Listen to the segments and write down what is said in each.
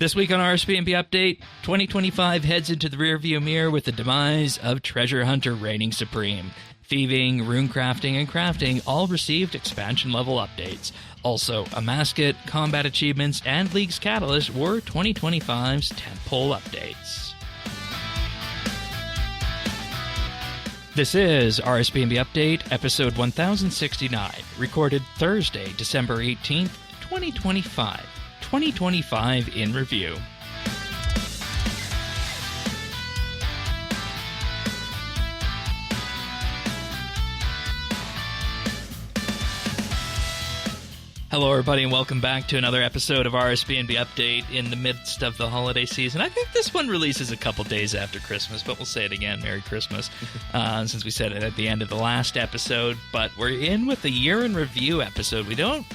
This week on RSBANDB Update, 2025 heads into the rearview mirror with the demise of Treasure Hunter reigning supreme. Thieving, Runecrafting, and Crafting all received expansion level updates. Also, Amascut, combat achievements, and League's Catalyst were 2025's tentpole updates. This is RSBANDB Update, episode 1069, recorded Thursday, December 18th, 2025. 2025 in review. Hello everybody and welcome back to another episode of RSBANDB Update in the midst of the holiday season. I think this one releases a couple days after Christmas, but we'll say it again, Merry Christmas, since we said it at the end of the last episode. But we're in with the year in review episode. We don't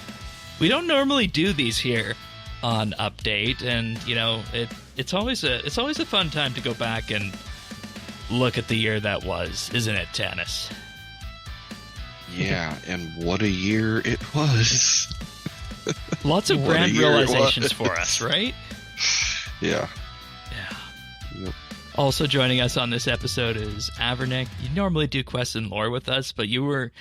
normally do these here on Update, and you know it's always a fun time to go back and look at the year that was, isn't it, Tanis? Yeah, and what a year it was. Lots of grand realizations for us, right? Yeah. Yep. Also joining us on this episode is Avernick. You normally do quests and lore with us, but you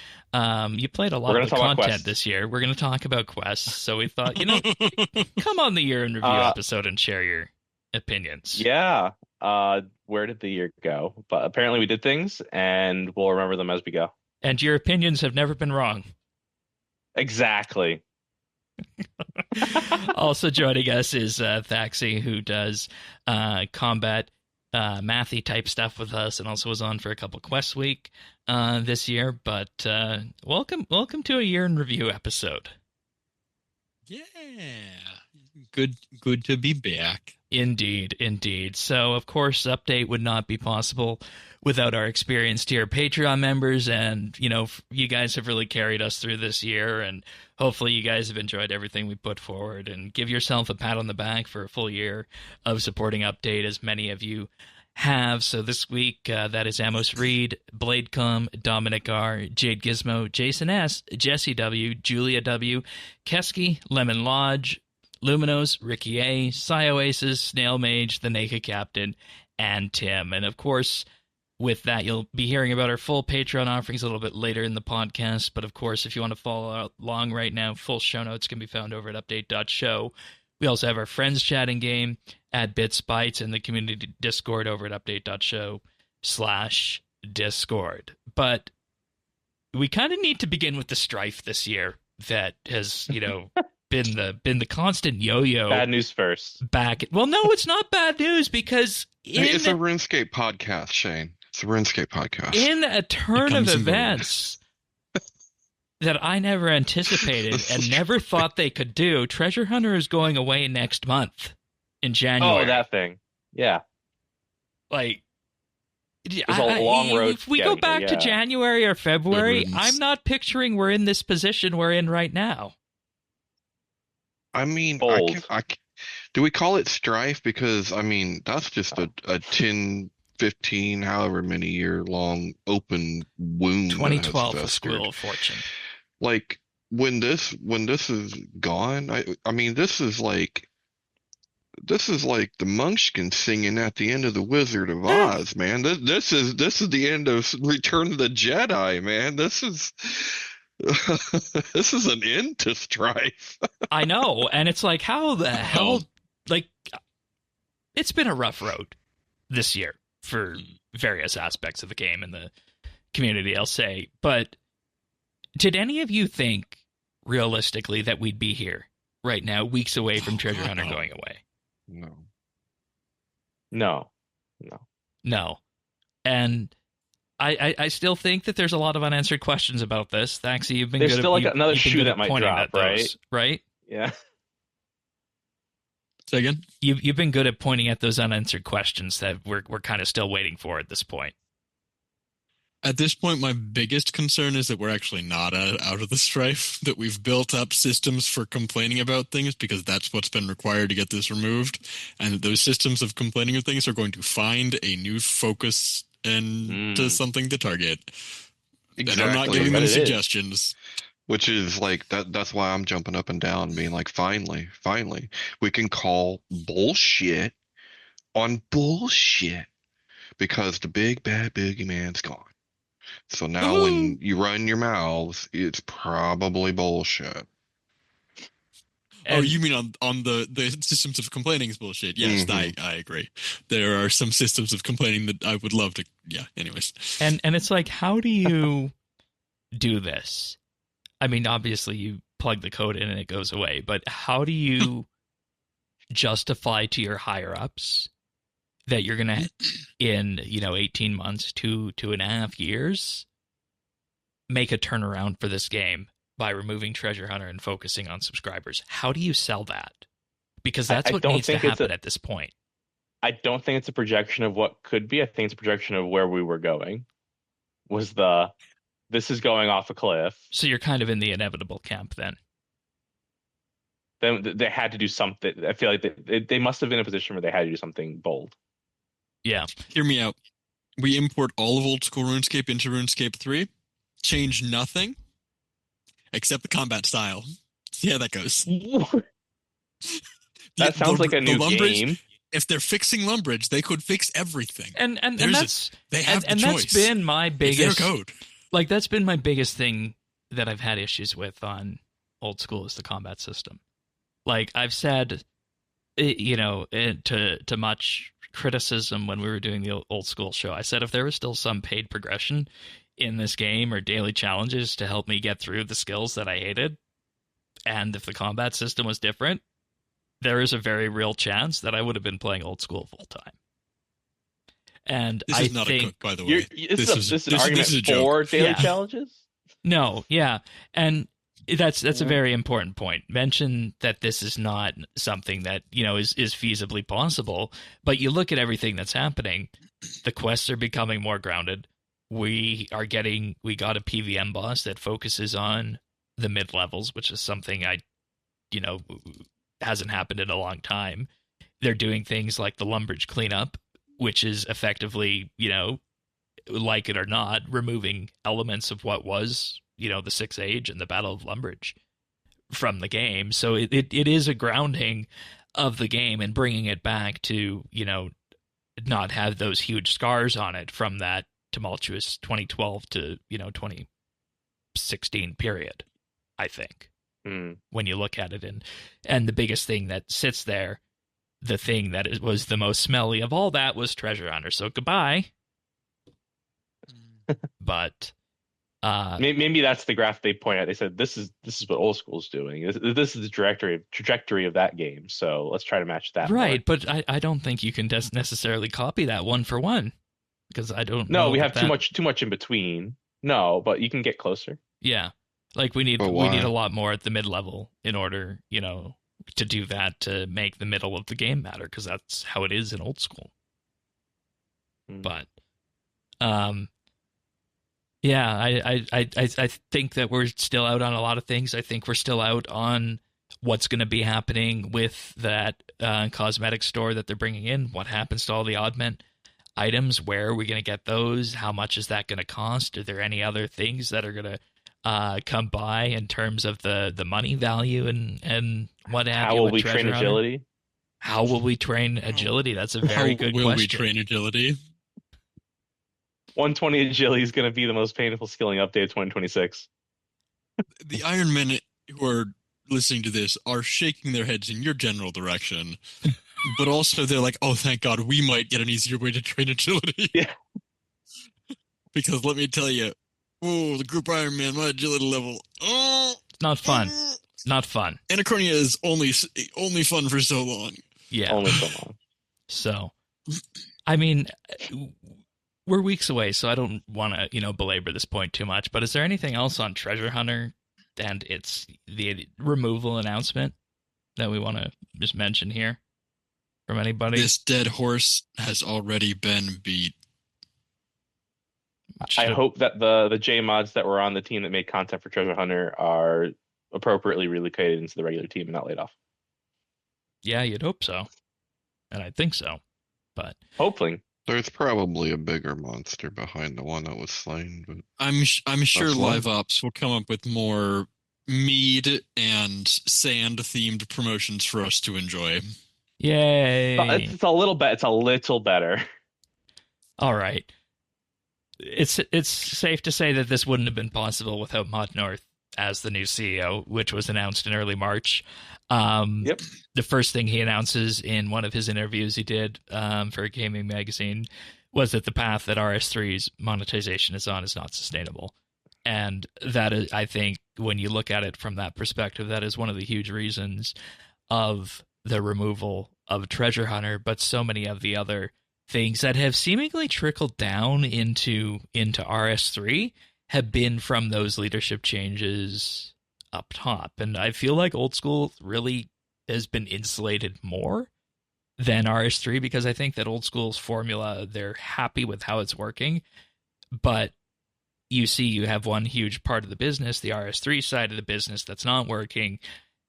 played a lot of the content this year. We're going to talk about quests, so we thought, come on the year in review episode and share your opinions. Yeah. Where did the year go? But apparently we did things, and we'll remember them as we go. And your opinions have never been wrong. Exactly. Also joining us is Thaxi, who does combat mathy type stuff with us, and also was on for a couple Quest Week this year. But welcome to a year in review episode. Yeah, good to be back. Indeed. So, of course, Update would not be possible without our experienced tier Patreon members, and, you guys have really carried us through this year, and hopefully you guys have enjoyed everything we put forward, and give yourself a pat on the back for a full year of supporting Update, as many of you have. So this week, that is Amos Reed, Bladecom, Dominic R., Jade Gizmo, Jason S., Jesse W., Julia W., Keski, Lemon Lodge, Luminos, Ricky A., Oasis, Snail Mage, The Naked Captain, and Tim. And of course, with that, you'll be hearing about our full Patreon offerings a little bit later in the podcast. But of course, if you want to follow along right now, full show notes can be found over at update.show. We also have our friends chatting game at BitsBytes and the community Discord over at update.show/Discord. But we kind of need to begin with the strife this year that has, been the constant yo-yo. Bad news first. Well, no, it's not bad news, because it's a RuneScape podcast, Shane. It's a RuneScape podcast. In a turn of events that I never anticipated and never thought they could do, Treasure Hunter is going away next month in January. Oh, that thing. Yeah. Like, it's a long road. If we go back to January or February, I'm not picturing we're in this position we're in right now. I mean, do we call it strife? Because, that's just a 10, 15, however many year long open wound. 2012, a Squirrel of Fortune. Like, when this is gone, this is like the Munchkin singing at the end of the Wizard of Oz, man. This is the end of Return of the Jedi, man. This is an end to strife. I know, and it's like, how the hell? Like, it's been a rough road this year for various aspects of the game and the community, I'll say. But did any of you think, realistically, that we'd be here right now, weeks away from Treasure Hunter going away? No. And I still think that there's a lot of unanswered questions about this. Thaxi, you've been there's good still at, another shoe that might drop, right? Yeah. Say again? You've been good at pointing at those unanswered questions that we're kind of still waiting for at this point. At this point, my biggest concern is that we're actually not out of the strife, that we've built up systems for complaining about things, because that's what's been required to get this removed, and that those systems of complaining of things are going to find a new focus and to something to target. Exactly. And I'm not giving them suggestions. Which is like that's why I'm jumping up and down, being like, finally, finally, we can call bullshit on bullshit because the big bad boogeyman's gone. So now when you run your mouths, it's probably bullshit. Oh, And, you mean on the systems of complaining is bullshit? Yes, Mhm. I agree. There are some systems of complaining that I would love to. Yeah. Anyways, and it's like, how do you do this? I mean, obviously you plug the code in and it goes away, but how do you justify to your higher ups that you're gonna, in 18 months, 2.5 years, make a turnaround for this game by removing Treasure Hunter and focusing on subscribers? How do you sell that? Because that's I what don't needs to think it's happen at this point. I don't think it's a projection of what could be. I think it's a projection of where we were going. This is going off a cliff. So you're kind of in the inevitable camp then. Then they had to do something. I feel like they must have been in a position where they had to do something bold. Yeah. hear me out. We import all of old school RuneScape into RuneScape 3, change nothing except the combat style. See how that goes. That sounds like a new Lumbridge, game. if they're fixing Lumbridge, they could fix everything. And There's they have the choice. that's been my It's biggest their code. like that's been my biggest thing that I've had issues with on old school is the combat system. Like I've said, to much criticism when we were doing the old school show, I said if there was still some paid progression in this game or daily challenges to help me get through the skills that I hated, and if the combat system was different, there is a very real chance that I would have been playing old school full time. And This is not a cook, by the way. This is an argument a joke. for daily Yeah. challenges. No, yeah, and that's a very important point. Mention that this is not something that is feasibly possible. But you look at everything that's happening. The quests are becoming more grounded. We got a PVM boss that focuses on the mid levels, which is something hasn't happened in a long time. They're doing things like the Lumbridge cleanup, which is effectively, like it or not, removing elements of what was, the Sixth Age and the Battle of Lumbridge from the game. So it is a grounding of the game and bringing it back to, not have those huge scars on it from that tumultuous 2012 to, 2016 period, I think. When you look at it, and the biggest thing that sits there, the thing that was the most smelly of all that was Treasure Hunter. So goodbye. But maybe that's the graph they point out. They said this is what old school's doing. This is the trajectory of that game. So let's try to match that. Right, more. but I don't think you can necessarily copy that one for one, because I don't. No, know we have that too much in between. No, but you can get closer. Yeah, like we need But a why? lot more at the mid level in order, to do that, to make the middle of the game matter, because that's how it is in old school. But yeah, I think that we're still out on a lot of things. I think we're still out on what's going to be happening with that cosmetic store that they're bringing in. What happens to all the augment items? Where are we going to get those? How much is that going to cost? Are there any other things that are going to come by in terms of the money value and what have you? How will we train agility? How will we train agility? That's a very good question. Will we train agility? 120 agility is going to be the most painful skilling update of 2026. The Iron Men who are listening to this are shaking their heads in your general direction, but also they're like, "Oh, thank God, we might get an easier way to train agility." Yeah. Because let me tell you, the group Iron Man, my agility level, Not fun. Not fun. Anachronia is only fun for so long. Yeah. Only so long. So, I mean, we're weeks away, so I don't want to, belabor this point too much. But is there anything else on Treasure Hunter and the removal announcement that we want to just mention here from anybody? This dead horse has already been beat. I hope that the J mods that were on the team that made content for Treasure Hunter are appropriately relocated into the regular team and not laid off. Yeah, you'd hope so, and I think so. But hopefully, There's probably a bigger monster behind the one that was slain, but I'm sure That's Live fine. Ops will come up with more mead and sand themed promotions for us to enjoy. Yay! It's a little bit. It's a little better. All right. It's safe to say that this wouldn't have been possible without Mod North as the new CEO, which was announced in early March. Yep. The first thing he announces in one of his interviews he did for a gaming magazine was that the path that RS3's monetization is on is not sustainable. And that is, I think, when you look at it from that perspective, that is one of the huge reasons of the removal of Treasure Hunter, but so many of the other things that have seemingly trickled down into RS3 have been from those leadership changes up top. And I feel like Old School really has been insulated more than RS3 because I think that Old School's formula, they're happy with how it's working, but you see you have one huge part of the business, the RS3 side of the business, that's not working.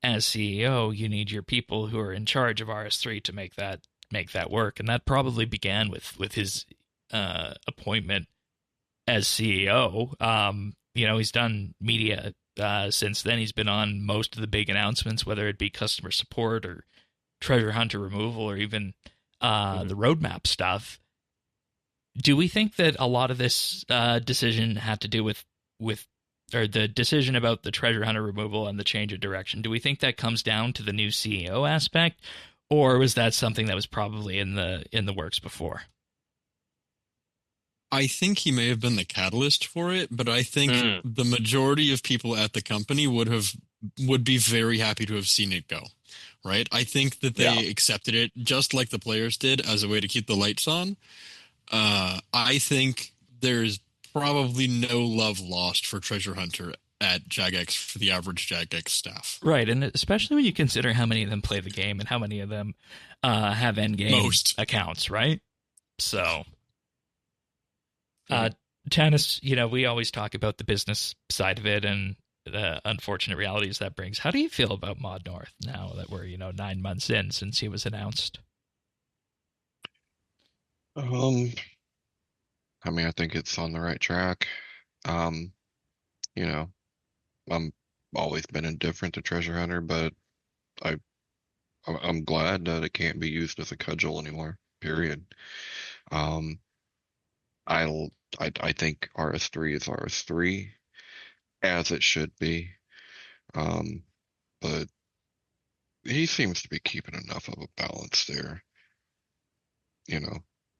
As CEO, you need your people who are in charge of RS3 to make that work, and that probably began with his appointment as CEO. He's done media since then. He's been on most of the big announcements, whether it be customer support or Treasure Hunter removal or even the roadmap stuff. Do we think that a lot of this decision had to do with or the decision about the Treasure Hunter removal and the change of direction? Do we think that comes down to the new CEO aspect, or was that something that was probably in the works before? I think he may have been the catalyst for it, but I think the majority of people at the company would be very happy to have seen it go. Right? I think that they accepted it just like the players did as a way to keep the lights on. I think there's probably no love lost for Treasure Hunter at Jagex for the average Jagex staff. Right, and especially when you consider how many of them play the game and how many of them have endgame accounts, right? So, Tannis, we always talk about the business side of it and the unfortunate realities that brings. How do you feel about Mod North now that we're 9 months in since he was announced? I think it's on the right track. I'm always been indifferent to Treasure Hunter, but I'm glad that it can't be used as a cudgel anymore. Period. I think RS3 is RS3 as it should be. But he seems to be keeping enough of a balance there.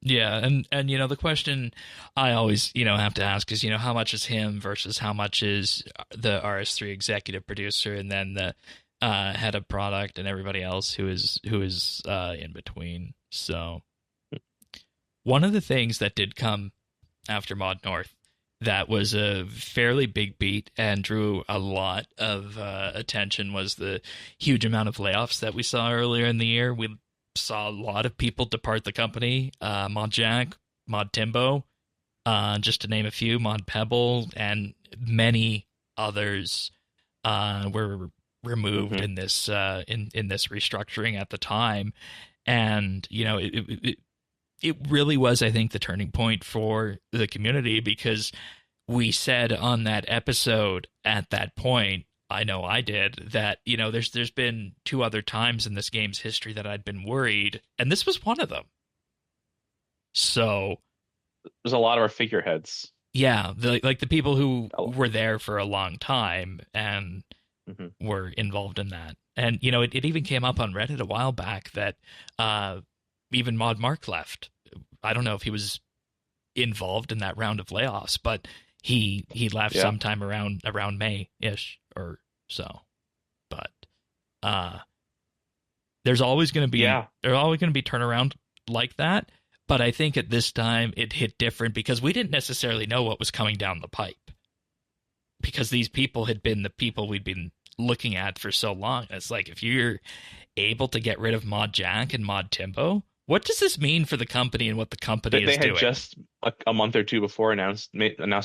Yeah, and the question I always have to ask is how much is him versus how much is the RS3 executive producer and then the head of product and everybody else who is in between. So one of the things that did come after Mod North that was a fairly big beat and drew a lot of attention was the huge amount of layoffs that we saw earlier in the year. We saw a lot of people depart the company. Mod Jack, Mod Timbo, just to name a few, Mod Pebble, and many others were removed in this in this restructuring at the time. And it really was, I think, the turning point for the community because we said on that episode at that point, I know I did, that, there's been 2 other times in this game's history that I'd been worried, and this was one of them. So there's a lot of our figureheads. Yeah, the people who were there for a long time and were involved in that. And, it even came up on Reddit a while back that even Mod Mark left. I don't know if he was involved in that round of layoffs, but he left sometime around May-ish or so. But there's always going to be turnaround like that. But I think at this time it hit different because we didn't necessarily know what was coming down the pipe. Because these people had been the people we'd been looking at for so long. It's like, if you're able to get rid of Mod Jack and Mod Timbo, what does this mean for the company and what the company is doing? They had just a month or two before announced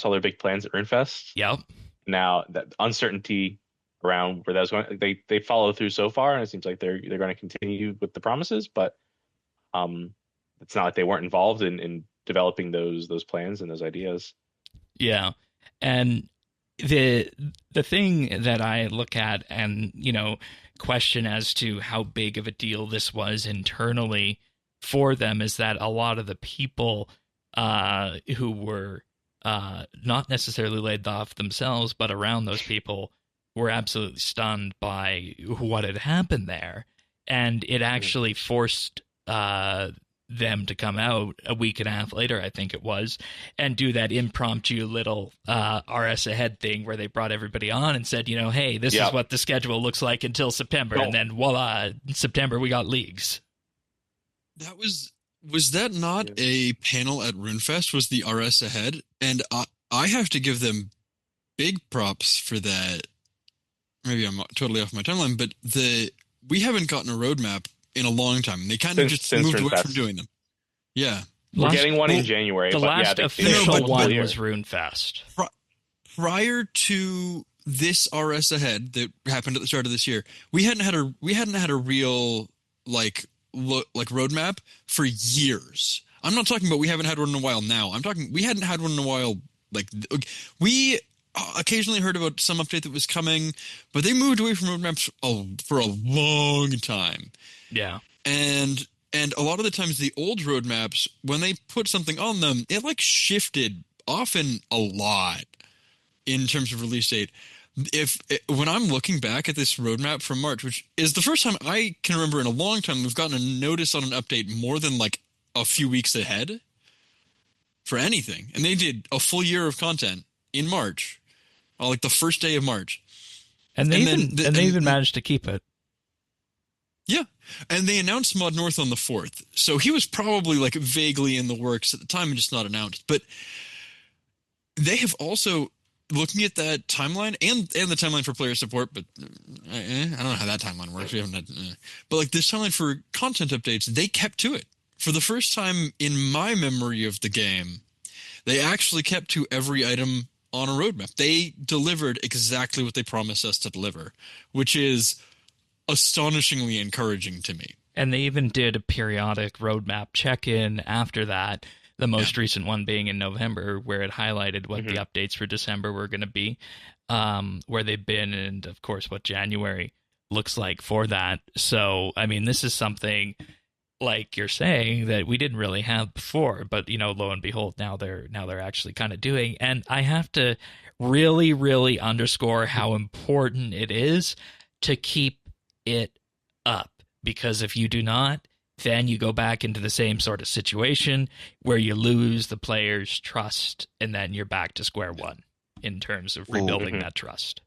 all their big plans at RuneFest. Yep. Now that uncertainty around where that was going, they follow through so far, and it seems like they're going to continue with the promises. But it's not like they weren't involved in developing those plans and those ideas. Yeah, and the thing that I look at and, question as to how big of a deal this was internally for them is that a lot of the people who were not necessarily laid off themselves, but around those people were absolutely stunned by what had happened there. And it actually forced them to come out a week and a half later, I think it was, and do that impromptu little RS Ahead thing where they brought everybody on and said, hey, this is what the schedule looks like until September. And then voila, in September we got leagues. That was that not a panel at RuneFest? Was the RS Ahead? And I have to give them big props for that. Maybe I'm totally off my timeline, but we haven't gotten a roadmap in a long time. They kind of just moved away from doing them. Yeah. We're getting one in January. The last official one was RuneFest. Prior to this RS Ahead that happened at the start of this year, we hadn't had a real roadmap for years. I'm not talking about we haven't had one in a while now. I'm talking we hadn't had one in a while. We occasionally heard about some update that was coming, but they moved away from roadmaps for a long time. Yeah. And a lot of the times the old roadmaps, when they put something on them, it shifted often a lot in terms of release date. When I'm looking back at this roadmap from March, which is the first time I can remember in a long time we've gotten a notice on an update more than a few weeks ahead for anything. And they did a full year of content in March, the first day of March. And they even managed to keep it. Yeah. And they announced Mod North on the 4th. So he was probably vaguely in the works at the time and just not announced. But they have also, looking at that timeline and the timeline for player support, but I don't know how that timeline works. We haven't had, but this timeline for content updates, they kept to it. For the first time in my memory of the game, they actually kept to every item on a roadmap. They delivered exactly what they promised us to deliver, which is astonishingly encouraging to me. And they even did a periodic roadmap check-in after that, the most recent one being in November, where it highlighted what the updates for December were going to be, where they've been, and of course what January looks like for that. So, I mean, this is something, like you're saying, that we didn't really have before, but lo and behold, now they're actually kind of doing. And I have to really, really underscore how important it is to keep it up, because if you do not, then you go back into the same sort of situation where you lose the players' trust, and then you're back to square one in terms of rebuilding that trust.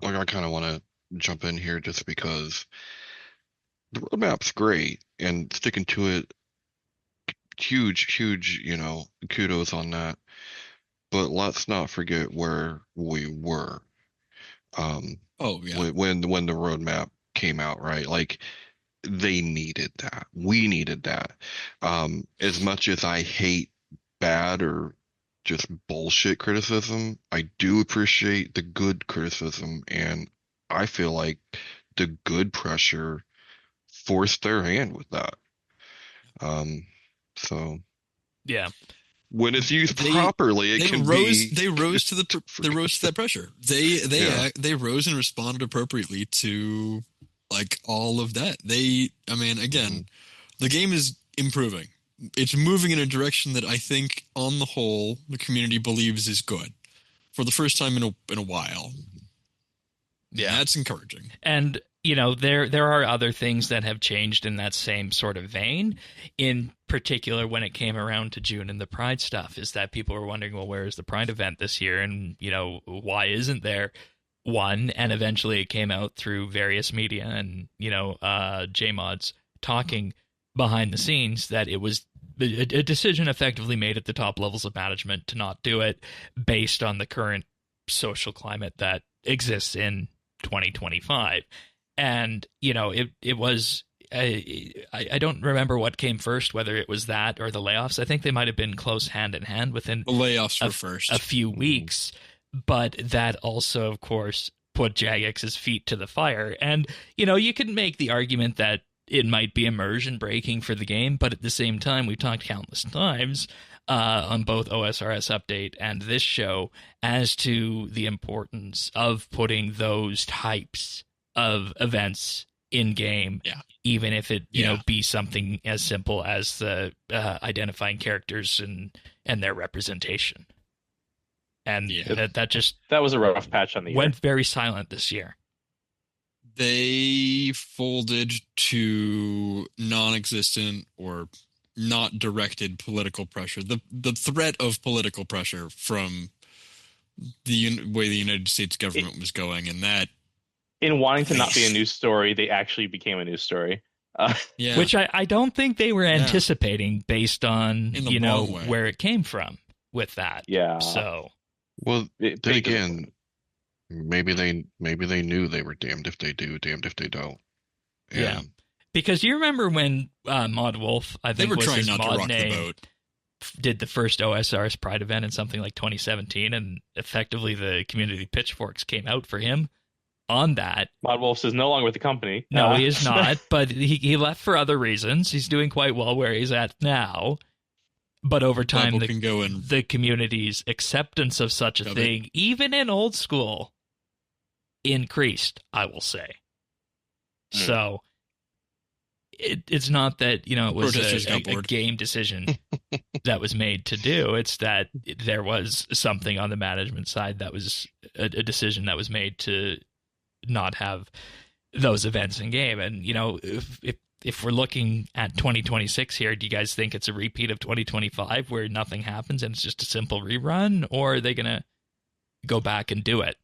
I kind of want to jump in here just because the roadmap's great and sticking to it, huge, kudos on that. But let's not forget where we were. When the roadmap came out, right? They needed that. We needed that. As much as I hate bad or just bullshit criticism, I do appreciate the good criticism, and I feel like the good pressure forced their hand with that. So yeah. When it's used properly, they rose to that pressure. They rose and responded appropriately to all of that. The game is improving. It's moving in a direction that I think, on the whole, the community believes is good for the first time in a while. Yeah, that's encouraging. And there are other things that have changed in that same sort of vein. In particular, when it came around to June and the Pride stuff, is that people were wondering, well, where is the Pride event this year? And, why isn't there one? And eventually it came out through various media and, JMods talking behind the scenes that it was a decision effectively made at the top levels of management to not do it based on the current social climate that exists in 2025. And, it was, I don't remember what came first, whether it was that or the layoffs. I think they might have been close hand in hand within the layoffs were first. A few weeks. But that also, of course, put Jagex's feet to the fire. And, you can make the argument that it might be immersion breaking for the game, but at the same time, we've talked countless times on both OSRS Update and this show as to the importance of putting those types of events in game, even if it be something as simple as the identifying characters and their representation. And that was a rough patch on the went very silent this year. They folded to non-existent or not directed political pressure. The threat of political pressure from the way the United States government was going, and that in wanting to not be a news story, they actually became a news story. Which I don't think they were anticipating based on where it came from with that. Yeah. So then again, maybe they knew they were damned if they do, damned if they don't. Yeah. Because you remember when Mod Wolf, I think was his mod name, did the first OSR's Pride event in something like 2017, and effectively the community pitchforks came out for him on that. Mod Wolf is no longer with the company. No, he is not, but he left for other reasons. He's doing quite well where he's at now. But over time, the community's acceptance of such a thing, even in old school, increased, I will say. So it's not that, it was a game decision that was made to do. It's that there was something on the management side that was a decision that was made to not have those events in game. And, if we're looking at 2026 here, do you guys think it's a repeat of 2025 where nothing happens and it's just a simple rerun, or are they going to go back and do it?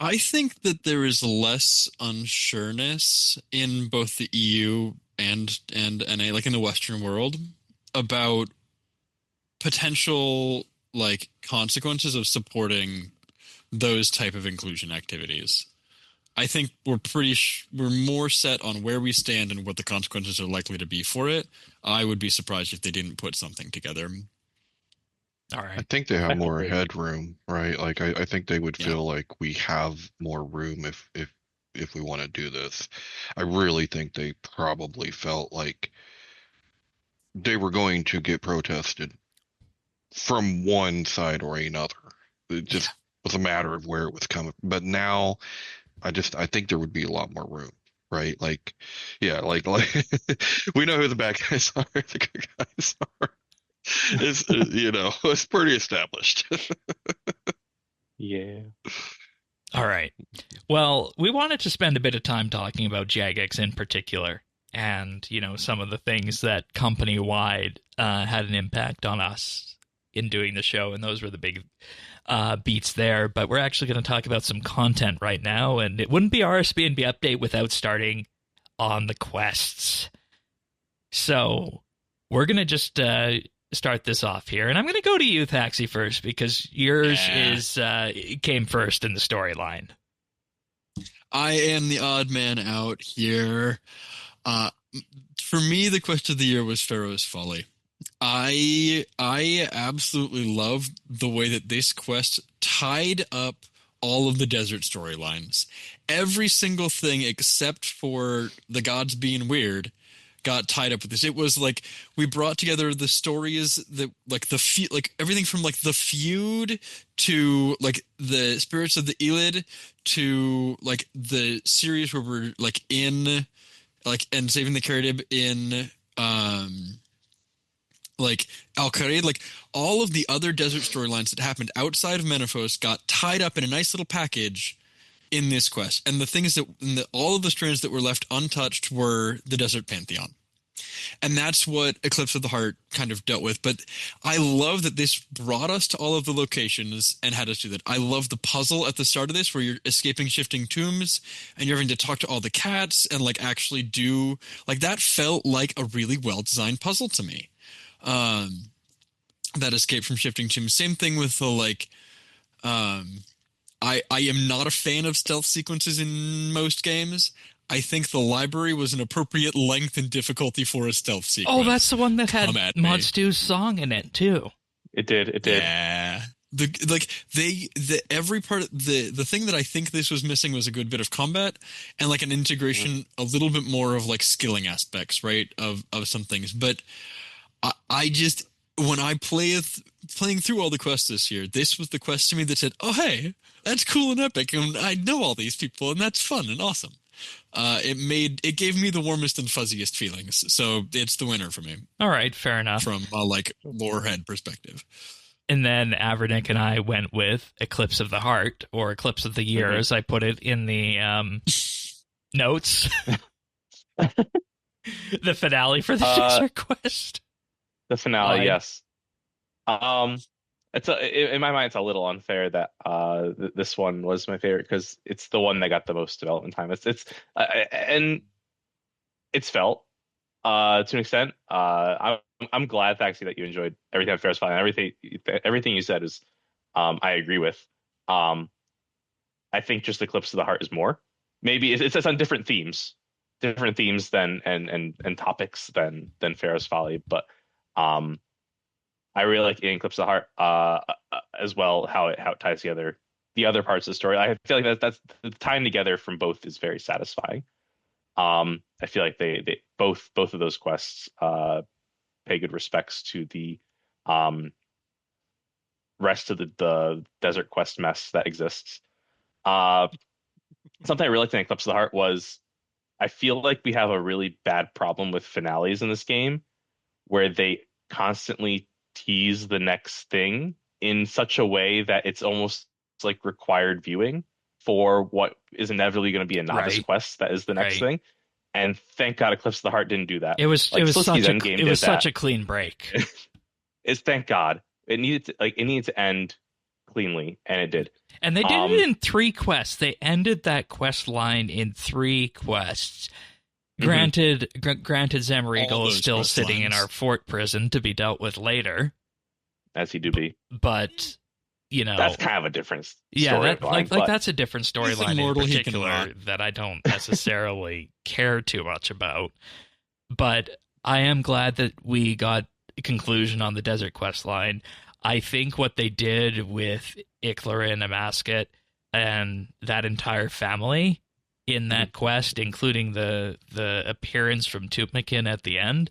I think that there is less unsureness in both the EU and NA, like in the Western world, about potential consequences of supporting those type of inclusion activities. I think we're more set on where we stand and what the consequences are likely to be for it. I would be surprised if they didn't put something together. All right. I think they have more headroom, right? Like I think they would feel like we have more room if we want to do this. I really think they probably felt like they were going to get protested from one side or another. It just was a matter of where it was coming. But now I think there would be a lot more room, right? Like we know who the bad guys are, the good guys are. It's pretty established. Yeah. All right. Well, we wanted to spend a bit of time talking about Jagex in particular, and some of the things that company-wide had an impact on us in doing the show, and those were the big beats there. But we're actually going to talk about some content right now, and it wouldn't be RSBANDB update without starting on the quests. So we're going to just start this off here, and I'm going to go to you, Thaxi, first, because yours came first in the storyline. I am the odd man out here. For me, the quest of the year was Pharaoh's Folly. I absolutely love the way that this quest tied up all of the desert storylines. Every single thing except for the gods being weird got tied up with this. It was like we brought together the stories that everything from the feud to the spirits of the Elid to the series where we're in and saving the Carib in Al-Qarid, all of the other desert storylines that happened outside of Menaphos got tied up in a nice little package in this quest. And the things that all of the strands that were left untouched were the Desert Pantheon. And that's what Eclipse of the Heart kind of dealt with. But I love that this brought us to all of the locations and had us do that. I love the puzzle at the start of this where you're escaping shifting tombs and you're having to talk to all the cats and actually do that felt like a really well-designed puzzle to me. That escape from shifting tombs. Same thing with the I am not a fan of stealth sequences in most games. I think the library was an appropriate length and difficulty for a stealth sequence. Oh, that's the one that had Mod Stew's song in it, too. It did. Yeah. the every part of the thing that I think this was missing was a good bit of combat and like an integration, a little bit more of like skilling aspects, right, of some things. But I just, when I playing through all the quests this year, this was the quest to me that said, oh hey, that's cool and epic, and I know all these people, and that's fun and awesome. It gave me the warmest and fuzziest feelings, so it's the winner for me. All right, fair enough. From a like lorehead perspective. And then Avernick and I went with Eclipse of the Heart, or Eclipse of the Year, as I put it in the notes. The finale for the Desert Quest. The finale, yes. In my mind, it's a little unfair that this one was my favorite because it's the one that got the most development time. And it's felt to an extent. I'm glad actually that you enjoyed everything on Ferris Valley, and everything you said is I agree with. I think just Eclipse of the Heart is more. Maybe it's on different themes than and topics than Ferris Valley, but I really like Eclipse of the Heart as well, how it ties together the other parts of the story. I feel like that's the tying together from both is very satisfying. I feel like they both of those quests pay good respects to the rest of the Desert Quest mess that exists. Something I really liked in Eclipse of the Heart was I feel like we have a really bad problem with finales in this game where they constantly tease the next thing in such a way that it's almost like required viewing for what is inevitably going to be a novice quest that is the next thing. And thank God Eclipse of the Heart didn't do that. It was such a clean break. It's thank God. It needed to end cleanly, and it did. And they did it in 3 quests. They ended that quest line in 3 quests. Granted, Zemregal is still sitting in our fort prison to be dealt with later. As he do be. But, you know... That's kind of a different storyline. That's a different storyline in particular that I don't necessarily care too much about. But I am glad that we got a conclusion on the Desert Quest line. I think what they did with Iklara and Amascut and that entire family in that quest, including the appearance from Tupmakin at the end,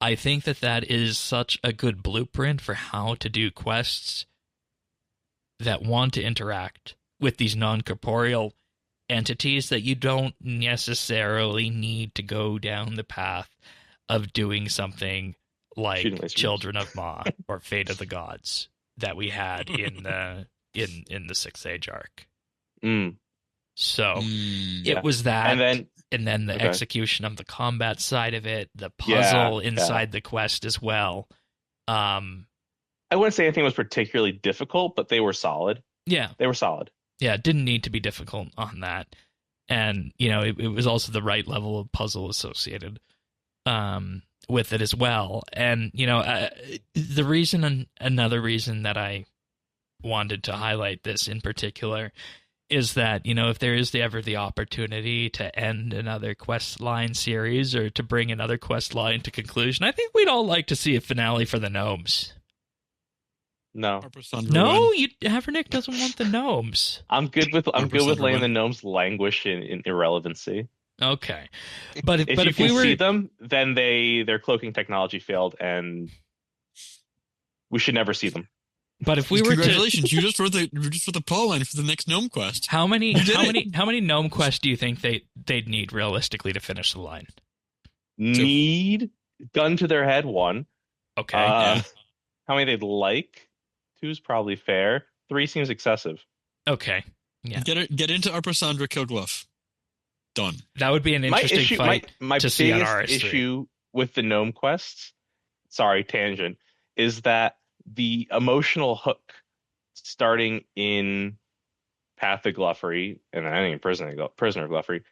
I think that is such a good blueprint for how to do quests that want to interact with these non-corporeal entities, that you don't necessarily need to go down the path of doing something like Children of Ma or Fate of the Gods that we had in the 6th Age arc. So it was that, and then the execution of the combat side of it, the puzzle inside the quest as well. I wouldn't say anything was particularly difficult, but they were solid. Yeah, they were solid. Yeah, it didn't need to be difficult on that, and you know it was also the right level of puzzle associated with it as well. And you know another reason that I wanted to highlight this in particular is that, you know, if there is ever the opportunity to end another quest line series or to bring another quest line to conclusion, I think we'd all like to see a finale for the gnomes. No, Havernick doesn't want the gnomes. I'm good with letting the gnomes languish in irrelevancy. Okay, but if you we see them, then their cloaking technology failed, and we should never see them. But if we were congratulations, you just wrote the Paul line for the next gnome quest. How many gnome quests do you think they'd need realistically to finish the line? Need gun to their head 1. Okay. How many they'd like? 2 is probably fair. 3 seems excessive. Okay. Yeah. Get into Arpasandra Kilgluff. Done. That would be an interesting fight to see on RS3. My biggest issue with the gnome quests, sorry, tangent, is that the emotional hook starting in Path of Gluffery, and I think Prisoner of Gluffery,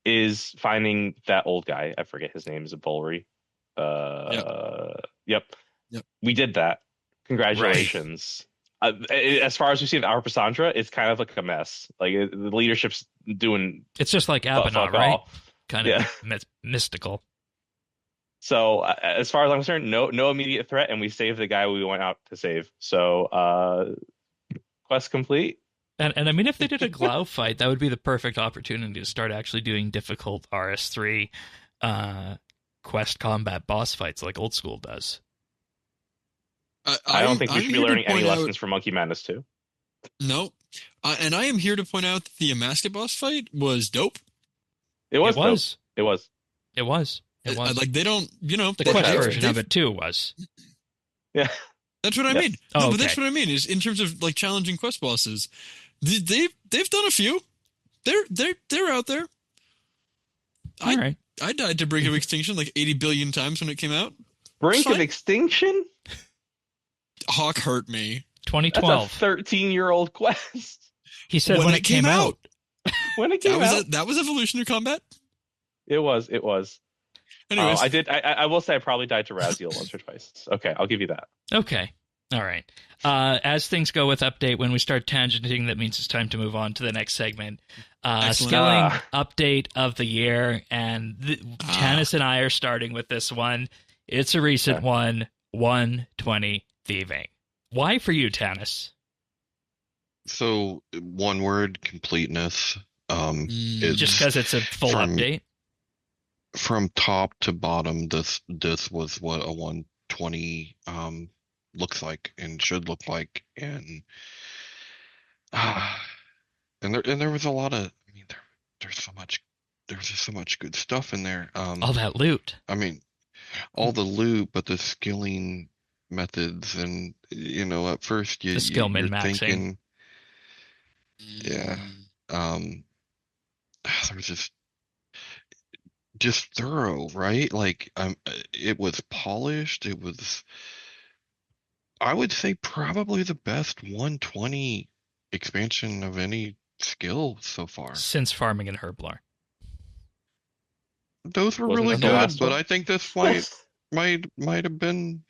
is finding that old guy. I forget his name. Is it Bolry? Yep. We did that. Congratulations. Right. As far as we see in Arpasandra, it's kind of like a mess. Like the leadership's doing. It's just like Abaddon, right? Kind of mystical. So as far as I'm concerned, no immediate threat, and we saved the guy we went out to save. So quest complete. And I mean, if they did a Glow fight, that would be the perfect opportunity to start actually doing difficult RS3 quest combat boss fights like Old School does. I don't think we should be learning any lessons from Monkey Madness 2. No. And I am here to point out that the Amascut boss fight was dope. It was. Like, they don't, the quest version of it too was. Yeah. That's what I mean. Oh, no, okay. but that's what I mean is in terms of like challenging quest bosses, they've done a few. They're out there. All right. I died to Brink of Extinction like 80 billion times when it came out. Brink of Extinction? Hawk hurt me. 2012. That's a 13-year-old quest. He said when it came out. When it came out. That was Evolution of Combat? It was. Anyways. I will say I probably died to Raziel once or twice. Okay, I'll give you that. Okay. All right. As things go with update, when we start tangenting, that means it's time to move on to the next segment. Skilling update of the year, and Tanis and I are starting with this one. It's a recent one, 120 Thieving. Why for you, Tanis? So, one word, completeness. Just because it's a full update? From top to bottom, this was what a 120 looks like and should look like, and there was a lot of, I mean, there's just so much good stuff in there. All that loot. I mean, all the loot, but the skilling methods, and at first the skill min-maxing. Thinking, yeah, there was just thorough, right? Like, it was polished. It was, I would say, probably the best 120 expansion of any skill so far since Farming and Herblar. Those were Wasn't really that the good, last but one? I think this might have been.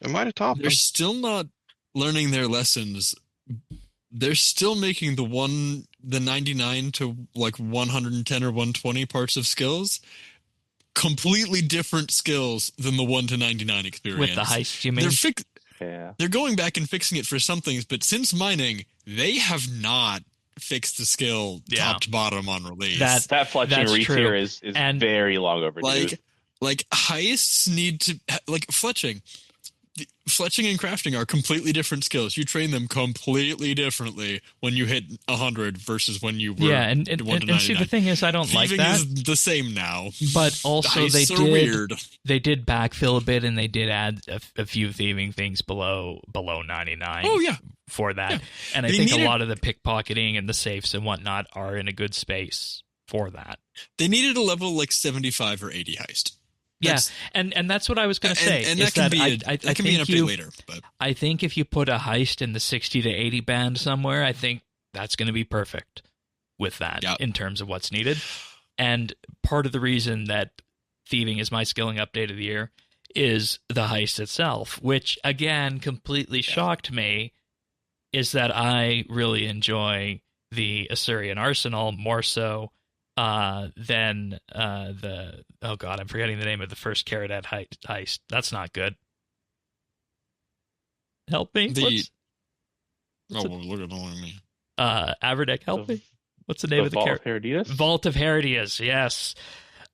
It might have topped They're them. still not learning their lessons. They're still making the 99 to like 110 or 120 parts of skills completely different skills than the 1 to 99 experience. With the heist, you mean? They're going back and fixing it for some things, but since mining, they have not fixed the skill top to bottom on release. That fletching re-tier is very long overdue. Like heists need to, like fletching and crafting are completely different skills. You train them completely differently when you hit 100 versus when you were and see, the thing is, I don't Thieving like that. is the same now, but also they did backfill a bit, and they did add a few thieving things below 99. Oh yeah, for that, yeah. And I think a lot of the pickpocketing and the safes and whatnot are in a good space for that. They needed a level like 75 or 80 heist. Yes, and that's what I was going to say. And that can be an update later. But I think if you put a heist in the 60 to 80 band somewhere, I think that's going to be perfect with that in terms of what's needed. And part of the reason that Thieving is my skilling update of the year is the heist itself, which, again, completely shocked me, is that I really enjoy the Assyrian Arsenal more so than oh god, I'm forgetting the name of the first Caradat heist. That's not good. Help me. Look at me. Averdeck, help me. What's the name of the Vault of Herodias? Vault of Herodias, yes.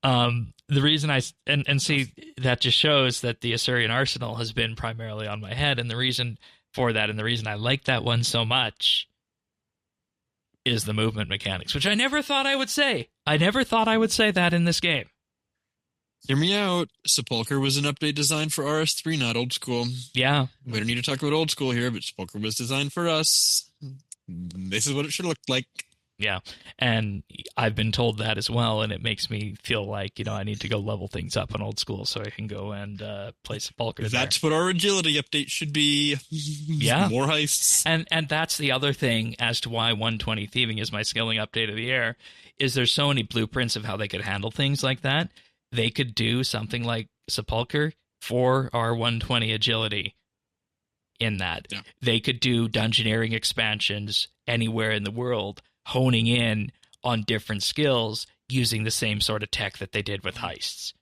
The reason and see, that just shows that the Assyrian Arsenal has been primarily on my head, and the reason for that, and the reason I like that one so much, is the movement mechanics, which I never thought I would say. I never thought I would say that in this game. Hear me out. Sepulchre was an update designed for RS3, not old school. Yeah. We don't need to talk about old school here, but Sepulchre was designed for us. This is what it should look like. Yeah. And I've been told that as well, and it makes me feel like, I need to go level things up on old school so I can go and play Sepulchre. That's what our agility update should be. Yeah. More heists. And that's the other thing as to why 120 Thieving is my skilling update of the year, is there's so many blueprints of how they could handle things like that. They could do something like Sepulchre for our 120 agility in that. Yeah. They could do dungeoneering expansions anywhere in the world, honing in on different skills using the same sort of tech that they did with heists.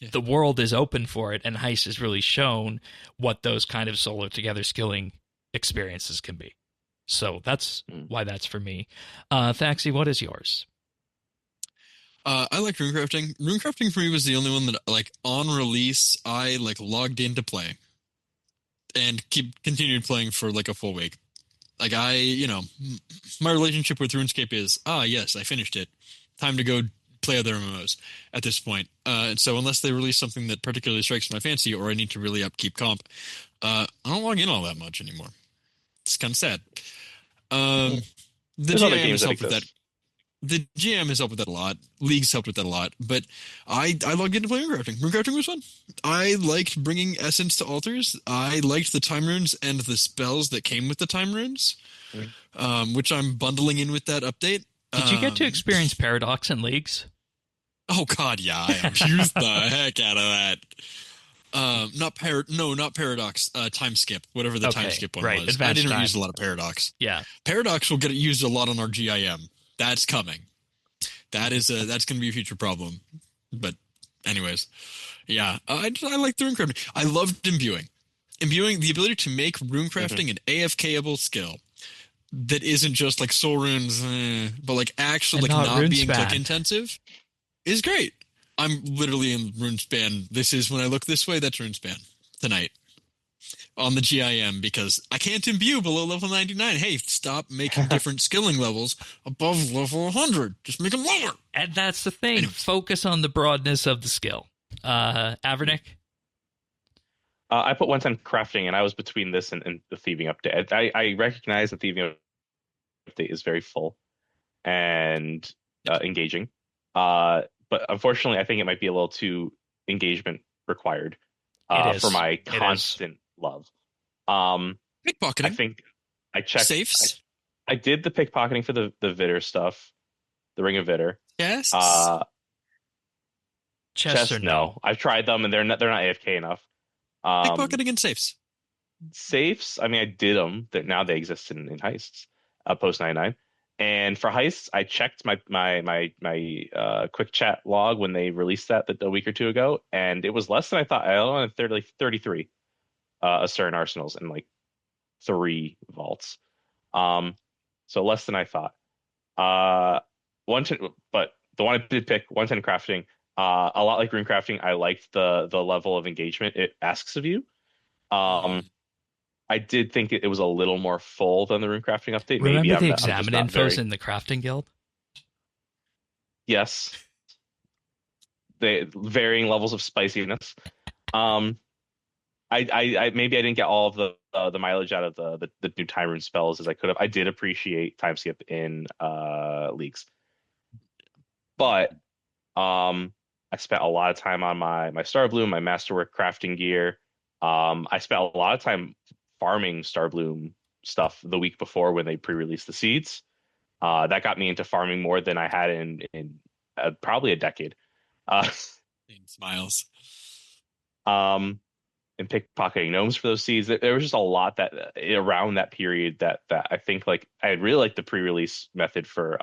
Yeah. The world is open for it, and Heist has really shown what those kind of solo together skilling experiences can be. So that's why that's for me. Thaxi, what is yours? I like runecrafting. Runecrafting for me was the only one that, like, on release, I like logged in to play and continued playing for like a full week. Like, my relationship with RuneScape is, yes, I finished it. Time to go play other MMOs at this point. And so unless they release something that particularly strikes my fancy, or I need to really upkeep comp, I don't log in all that much anymore. It's kind of sad. The There's other GM games has that helped with that. exist. The GM has helped with that a lot. Leagues helped with that a lot. But I logged in to play Runecrafting. Runecrafting was fun. I liked bringing essence to altars. I liked the time runes and the spells that came with the time runes, which I'm bundling in with that update. Did you get to experience Paradox in Leagues? Oh God, yeah, I abused the heck out of that. Not Paradox. Time skip, whatever the time skip one was. Advanced I didn't time. use a lot of Paradox. Yeah, Paradox will get used a lot on our GIM. That's coming. That's going to be a future problem. But anyways, yeah, I like the runecrafting. I loved imbuing. Imbuing, the ability to make runecrafting an AFKable skill that isn't just like soul runes, but like actually like not being click intensive is great. I'm literally in RuneSpan. This is when I look this way, that's RuneSpan tonight on the GIM, because I can't imbue below level 99. Hey, stop making different skilling levels above level 100. Just make them lower. and that's the thing. Focus on the broadness of the skill. Avernick? I put 110 crafting, and I was between this and the thieving update. I recognize the thieving update is very full and engaging. But unfortunately, I think it might be a little too engagement required for my constant love. Pickpocketing. I think I checked. Safes. I did the pickpocketing for the Vitter stuff, the Ring of Vitter. Yes. Chests or no? I've tried them, and they're not AFK enough. Pickpocketing and safes. Safes, I mean, I did them. That now they exist in heists, post 99. And for heists, I checked my quick chat log when they released that a week or two ago, and it was less than I thought. I only had 33 certain arsenals and like 3 vaults. So less than I thought. 110, but the one I did pick, 110 crafting. A lot like Runecrafting, I liked the level of engagement it asks of you. I did think it was a little more full than the Runecrafting update. Remember Maybe the examine infos in the crafting guild? Yes. The varying levels of spiciness. I maybe I didn't get all of the mileage out of the new time rune spells as I could have. I did appreciate time skip in leagues, but I spent a lot of time on my Star Bloom, my Masterwork crafting gear. I spent a lot of time farming Star Bloom stuff the week before when they pre-released the seeds. That got me into farming more than I had in probably a decade. Smiles. And pickpocketing gnomes for those seeds. There was just a lot that around that period that I think like I really liked the pre-release method for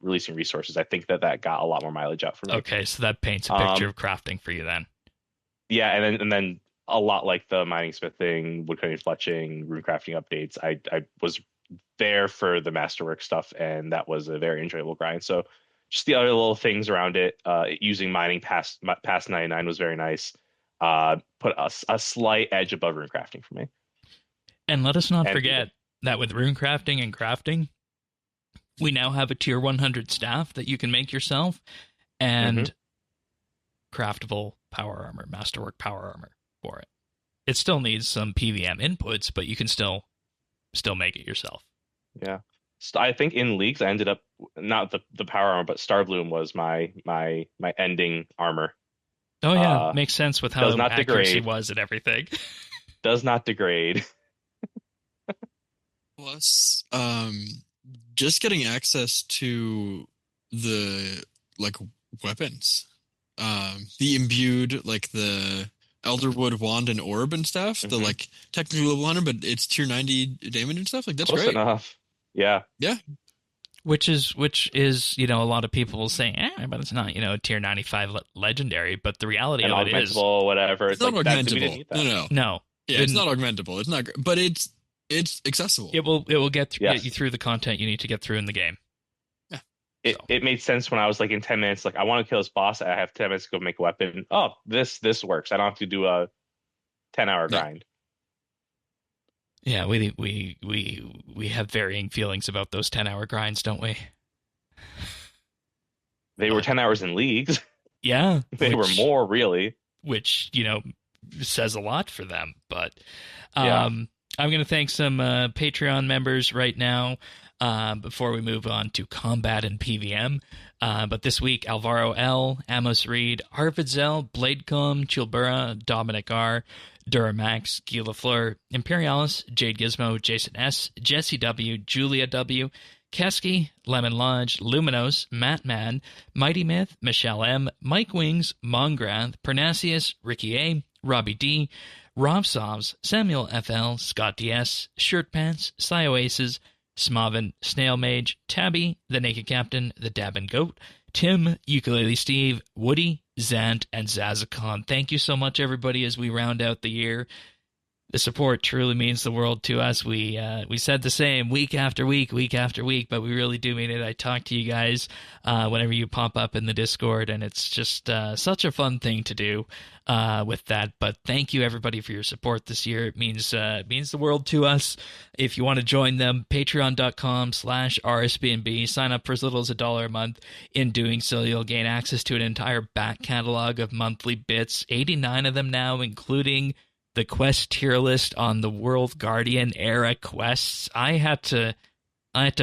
releasing resources. I think that got a lot more mileage out for me. Okay, so that paints a picture of crafting for you then. Yeah, and then a lot like the mining, smithing, woodcutting, fletching, runecrafting updates. I was there for the masterwork stuff, and that was a very enjoyable grind. So just the other little things around it, using mining past 99 was very nice. Put a slight edge above runecrafting for me. And let us not forget that with runecrafting and crafting, we now have a tier 100 staff that you can make yourself, and craftable power armor, masterwork power armor for it. It still needs some PVM inputs, but you can still make it yourself. Yeah. So I think in leagues I ended up not the power armor, but Starbloom was my ending armor. Oh yeah, makes sense with how does not accuracy degrade. was and everything. Does not degrade. Plus, just getting access to the like weapons, the imbued, like the Elderwood wand and orb and stuff. The like technically level 100, but it's tier 90 damage and stuff. Like that's Close great. enough. Yeah. Yeah. Which is a lot of people will say, but it's not tier 95 legendary. But the reality and of it is, whatever. It's not like, augmentable. No. No. Yeah, it's not augmentable. It's not, but it's It's accessible. It will get Yes. you through the content you need to get through in the game. It made sense when I was like in 10 minutes, like I want to kill this boss. I have 10 minutes to go make a weapon. Oh, this works. I don't have to do a 10-hour grind. Yeah, we have varying feelings about those 10-hour grinds, don't we? They were 10 hours in leagues. Yeah. They were more, really. Which, says a lot for them. But Yeah. I'm going to thank some Patreon members right now before we move on to combat and PVM. But this week, Alvaro L., Amos Reed, Harvard Zell, Bladecom, Chilbura, Dominic R., Duramax, Guy Lafleur, Imperialis, Jade Gizmo, Jason S., Jesse W., Julia W., Kesky, Lemon Lodge, Luminos, Matt Man, Mighty Myth, Michelle M., Mike Wings, Mongrath, Pernasius, Ricky A., Robbie D., Rob Sovs, Samuel FL, Scott DS, Shirt Pants, Oasis, Smavin, Snail Mage, Tabby, The Naked Captain, The Dabbin Goat, Tim, Ukulele Steve, Woody, Zant, and Zazakon. Thank you so much, everybody, as we round out the year. The support truly means the world to us. We said the same week after week, but we really do mean it. I talk to you guys whenever you pop up in the Discord, and it's just such a fun thing to do with that. But thank you, everybody, for your support this year. It means the world to us. If you want to join them, patreon.com/RSBANB. Sign up for as little as $1 a month. In doing so, you'll gain access to an entire back catalog of monthly bits, 89 of them now, including the quest tier list on the World Guardian era quests. I had to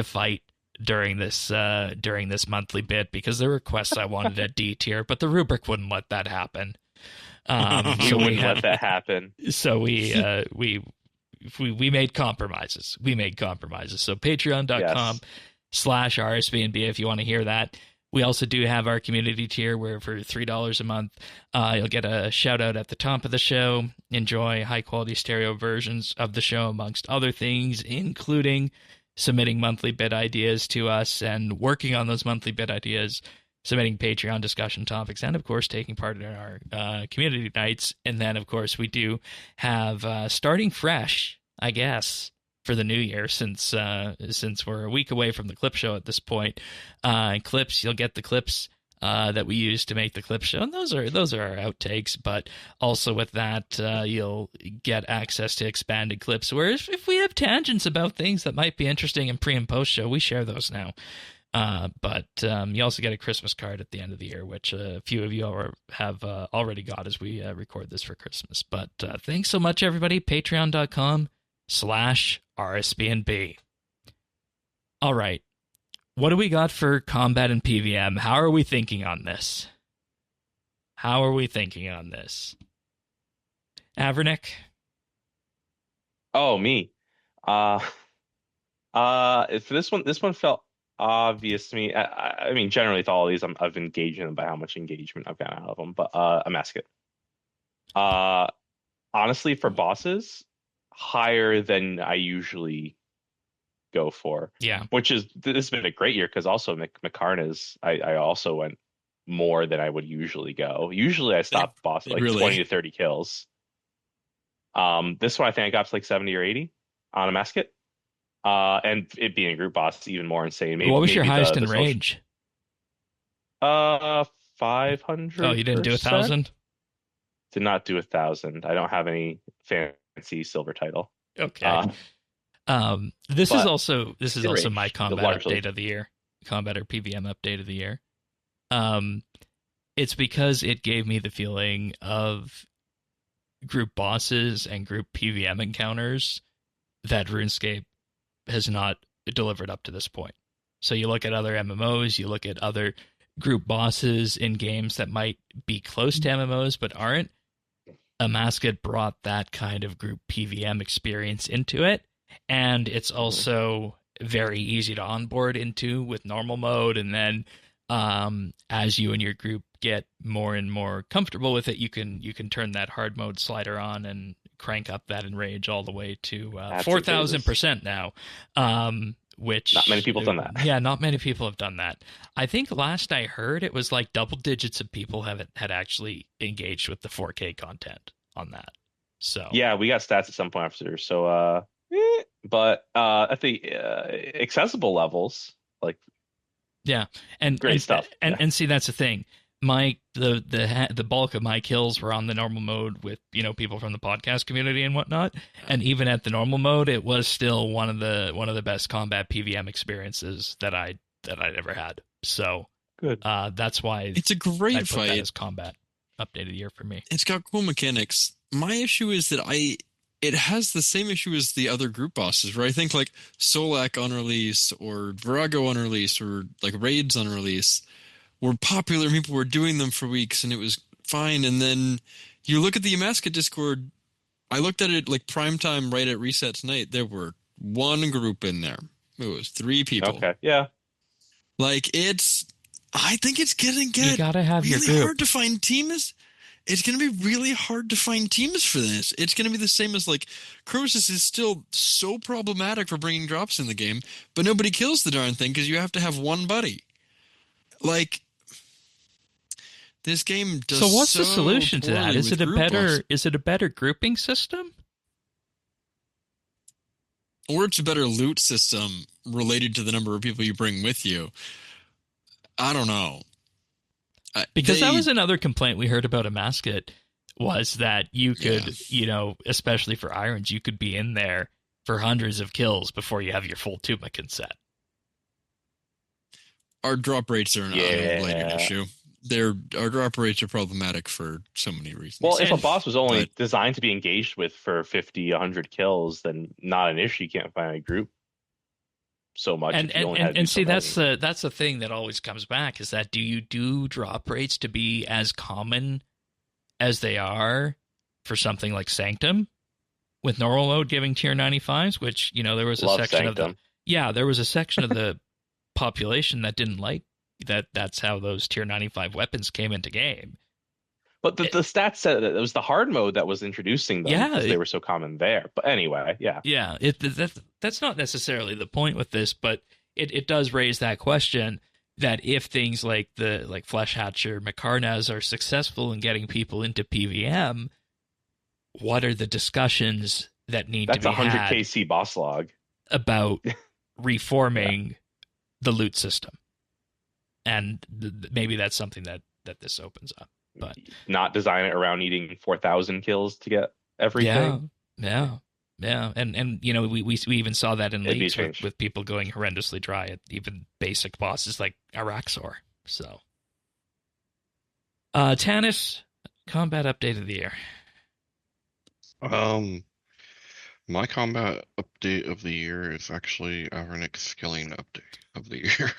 fight during this monthly bit because there were quests I wanted at D tier, but the rubric wouldn't let that happen. You wouldn't let that happen. So we made compromises. So patreon.com/RSBNB if you want to hear that. We also do have our community tier where for $3 a month, you'll get a shout out at the top of the show, enjoy high quality stereo versions of the show, amongst other things, including submitting monthly bit ideas to us and working on those monthly bit ideas, submitting Patreon discussion topics, and of course taking part in our community nights. And then of course we do have starting fresh, I guess, for the new year, since we're a week away from the clip show at this point. Clips, you'll get the clips that we use to make the clip show, and those are our outtakes. But also with that, you'll get access to expanded clips, where if we have tangents about things that might be interesting in pre and post show, we share those now. But you also get a Christmas card at the end of the year, which a few of you have already got as we record this for Christmas. But thanks so much, everybody. Patreon.com/RSBNB. All right. What do we got for combat and PVM? How are we thinking on this? Avernick? Oh, me. For this one felt obvious to me. I mean, generally with all of these, I've engaged in them by how much engagement I've gotten out of them. But Amascut. Honestly, for bosses, higher than I usually go for. Yeah. This has been a great year because also Makarna's, I also went more than I would usually go. Usually I stop boss like really 20 to 30 kills. This one I think I got to like 70 or 80 on Amascut. And it being a group boss, even more insane. Maybe, what was your maybe highest in rage? 500. Oh, you didn't do 1,000? Did not do 1,000. I don't have any fancy silver title. Okay. This is also my combat update of the year, combat or PVM update of the year. It's because it gave me the feeling of group bosses and group PVM encounters that RuneScape has not delivered up to this point. So you look at other MMOs, you look at other group bosses in games that might be close to MMOs but aren't. Amascut brought that kind of group PVM experience into it, and it's also very easy to onboard into with normal mode. And then as you and your group get more and more comfortable with it, you can turn that hard mode slider on and crank up that enrage all the way to 4,000% now. Which not many people have done that. Yeah, not many people have done that. I think last I heard, it was like double digits of people had actually engaged with the 4K content on that. So yeah, we got stats at some point after. So But at the accessible levels, like Yeah, and great and stuff. and, Yeah. and see that's the thing. The bulk of my kills were on the normal mode with people from the podcast community and whatnot. And even at the normal mode, it was still one of the best combat PVM experiences that I'd ever had. So Good. that's why It's a great I put that fight. as combat update of the year for me. It's got cool mechanics. My issue is that it has the same issue as the other group bosses, where I think like Solak on release or Virago on release or like raids on release were popular and people were doing them for weeks and it was fine. And then you look at the Amascut Discord, I looked at it like prime time right at reset tonight. There were one group in there. It was 3 people. Okay. Yeah. Like I think it's gonna You get gotta have your really group. hard to find teams. It's going to be really hard to find teams for this. It's going to be the same as like Croesus is still so problematic for bringing drops in the game, but nobody kills the darn thing because you have to have one buddy. Like this game does. So what's the so solution to that? poorly Is with it a group better loss. is it a better grouping system? Or it's a better loot system related to the number of people you bring with you? I don't know. Because that was another complaint we heard about Amascut, was that you could, especially for irons, you could be in there for hundreds of kills before you have your full Tumakin set. Our drop rates are an unrelated Yeah. issue. Our drop rates are problematic for so many reasons. Well, if a And- boss was only but- designed to be engaged with for 50, 100 kills, then not an issue. You can't find a group so much. And if you only had to do and see, so that's the thing that always comes back, is that do you do drop rates to be as common as they are for something like Sanctum, with normal mode giving tier 95s, which there was a Love section of Sanctum. there was a section of the population that didn't like that. That's how those tier 95 weapons came into game. But the stats said that it was the hard mode that was introducing them Yeah, because they were so common there. But anyway, yeah. Yeah, that's not necessarily the point with this, but it does raise that question that if things like Flesh Hatcher, Makarnaz are successful in getting people into PVM, what are the discussions that need That's to be 100 had KC boss log. about reforming the loot system? And maybe that's something that this opens up. But Not design it around needing 4,000 kills to get everything. Yeah. And we even saw that in It'd be leagues changed. with people going horrendously dry at even basic bosses like Araxor. So, Tannis, combat update of the year. My combat update of the year is actually Avernix's skilling update of the year.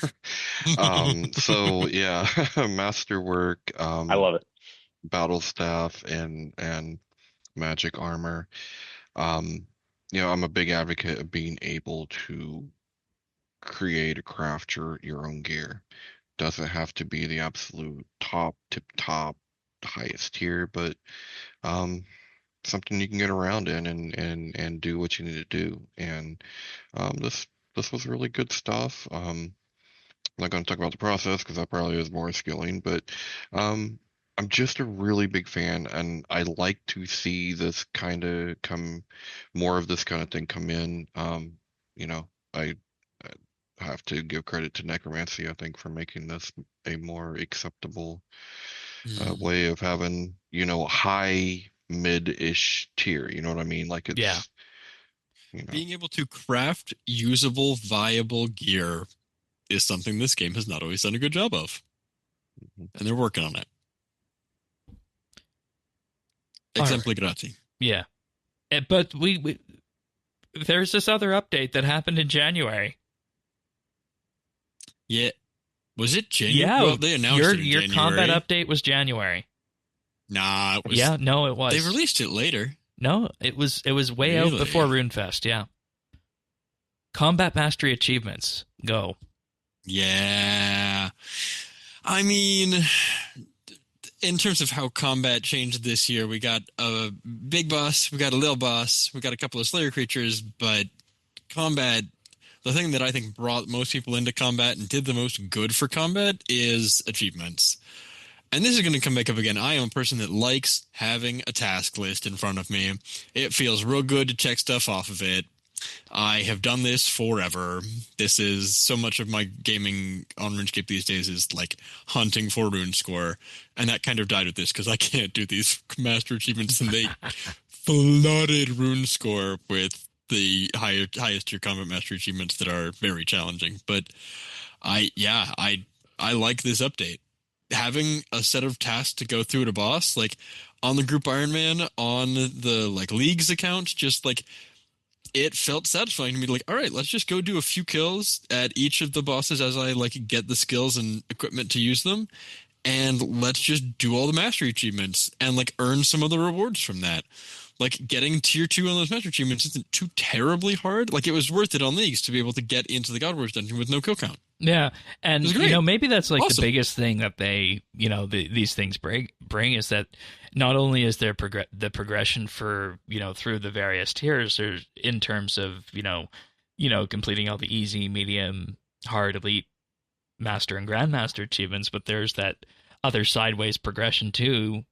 So yeah, Masterwork, I love it. Battle Staff, and Magic Armor. I'm a big advocate of being able to create or craft your own gear. Doesn't have to be the absolute tip top highest tier, but something you can get around in and do what you need to do. And this was really good stuff. I'm not going to talk about the process because that probably is more skilling, but I'm just a really big fan, and I like to see this kind of more of this kind of thing come in. I have to give credit to Necromancy, I think, for making this a more acceptable way of having, high mid-ish tier. You know what I mean? Like it's, Yeah. Being able to craft usable, viable gear is something this game has not always done a good job of. And they're working on it. Exempli grati. Yeah. But we there's this other update that happened in January. Yeah. Was it January? Yeah, Well, they announced it in your January. combat update was January. Nah, it was. Yeah, no, it was. They released it later. No, it was way out Really? before RuneFest. Yeah. Combat Mastery achievements. Go. Yeah. I mean, in terms of how combat changed this year, we got a big boss, we got a little boss, we got a couple of Slayer creatures, but combat, the thing that I think brought most people into combat and did the most good for combat is achievements. And this is going to come back up again. I am a person that likes having a task list in front of me. It feels real good to check stuff off of it. I have done this forever. This is so much of my gaming on RuneScape these days is like hunting for rune score, and that kind of died with this because I can't do these master achievements, and they flooded rune score with the highest tier combat mastery achievements that are very challenging. But I like this update. Having a set of tasks to go through at a boss, like on the group Iron Man, on the like Leagues account, just like it felt satisfying to me. Like, all right, let's just go do a few kills at each of the bosses as I like get the skills and equipment to use them, and let's just do all the mastery achievements and like earn some of the rewards from that. Like getting tier 2 on those mastery achievements isn't too terribly hard. Like it was worth it on Leagues to be able to get into the God Wars dungeon with no kill count. Yeah, and maybe that's like Awesome. the biggest thing that they, these things bring is that not only is there the progression for, through the various tiers, or in terms of, completing all the easy, medium, hard, elite, master, and grandmaster achievements, but there's that other sideways progression too,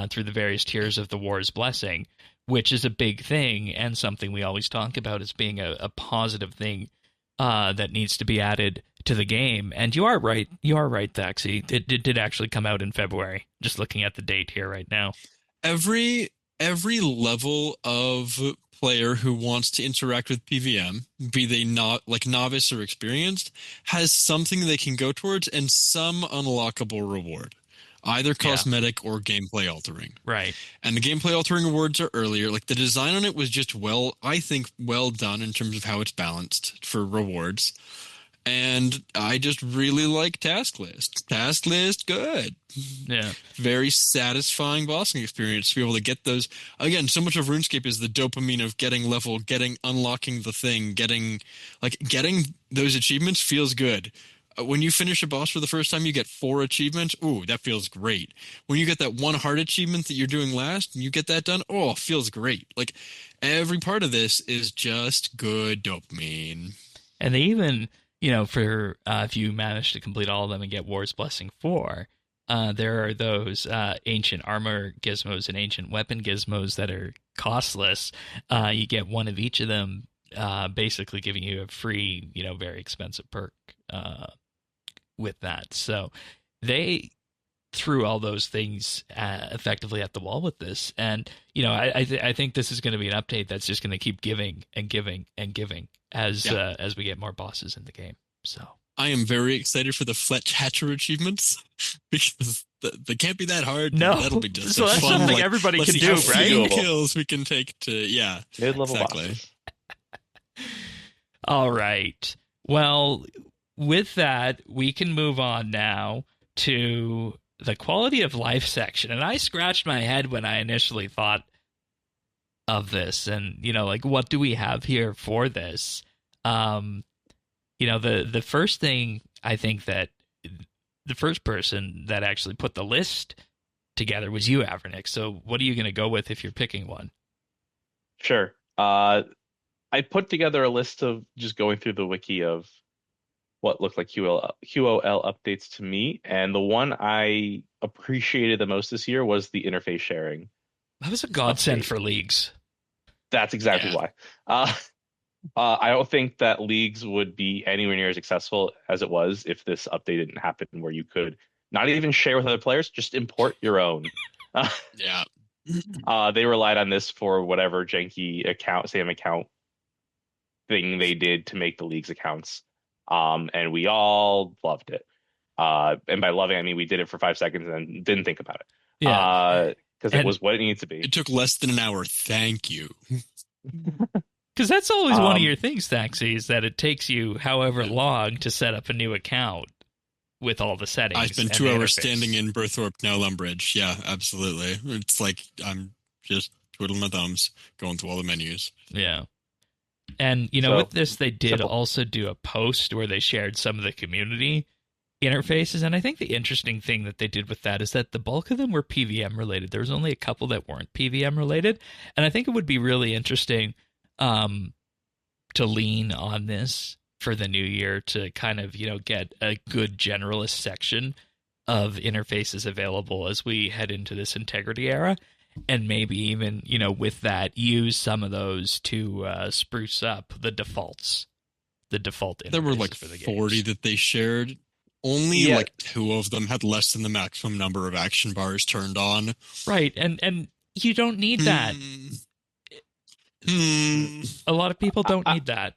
through the various tiers of the War's Blessing, which is a big thing and something we always talk about as being a positive thing that needs to be added to the game. And you are right, Thaxi. It did actually come out in February. Just looking at the date here right now. Every level of player who wants to interact with PVM, be they not like novice or experienced, has something they can go towards and some unlockable reward, either cosmetic or gameplay altering. Right. And the gameplay altering rewards are earlier. Like the design on it was just well done in terms of how it's balanced for rewards. And I just really like Task List. Task List, good. Yeah. Very satisfying bossing experience to be able to get those. Again, so much of RuneScape is the dopamine of getting level, unlocking the thing, getting those achievements feels good. When you finish a boss for the first time, you get 4 achievements. Ooh, that feels great. When you get that one hard achievement that you're doing last and you get that done, oh, it feels great. Like every part of this is just good dopamine. And they even, for if you manage to complete all of them and get War's Blessing 4, there are those ancient armor gizmos and ancient weapon gizmos that are costless. You get one of each of them, basically giving you a free, very expensive perk with that. So they threw all those things effectively at the wall with this. And, I think this is going to be an update that's just going to keep giving and giving and giving as we get more bosses in the game. So I am very excited for the Fletch Hatcher achievements because they can't be that hard. No, that'll be just so that's fun, something everybody can do, right? Kills we can take to mid-level exactly. bosses. All right. Well, with that, we can move on now to the quality of life section. And I scratched my head when I initially thought of this, and what do we have here for this? The first thing, I think that the first person that actually put the list together was you, Avernick. So what are you going to go with if you're picking one? Sure. I put together a list of just going through the wiki of what looked like QOL updates to me, and the one I appreciated the most this year was the interface sharing. That was a godsend for Leagues. That's exactly why. I don't think that Leagues would be anywhere near as accessible as it was if this update didn't happen, where you could not even share with other players, just import your own. They relied on this for whatever janky SAM account thing they did to make the Leagues accounts. And we all loved it. And by loving, I mean we did it for 5 seconds and didn't think about it. Yeah. Because it was what it needed to be. It took less than an hour. Thank you. Because that's always one of your things, Thaxi, is that it takes you however long to set up a new account with all the settings. I spent 2 hours standing in Berthorpe, now Lumbridge. Yeah, absolutely. It's like I'm just twiddling my thumbs, going through all the menus. Yeah. And, with this, they did also do a post where they shared some of the community interfaces. And I think the interesting thing that they did with that is that the bulk of them were PVM related. There was only a couple that weren't PVM related. And I think it would be really interesting to lean on this for the new year to kind of, get a good generalist section of interfaces available as we head into this integrity era. and maybe even, with that, use some of those to spruce up the default There were interfaces like for the 40 games. that they shared. Only Yeah. like 2 of them had less than the maximum number of action bars turned on. Right, and you don't need that. A lot of people don't need that.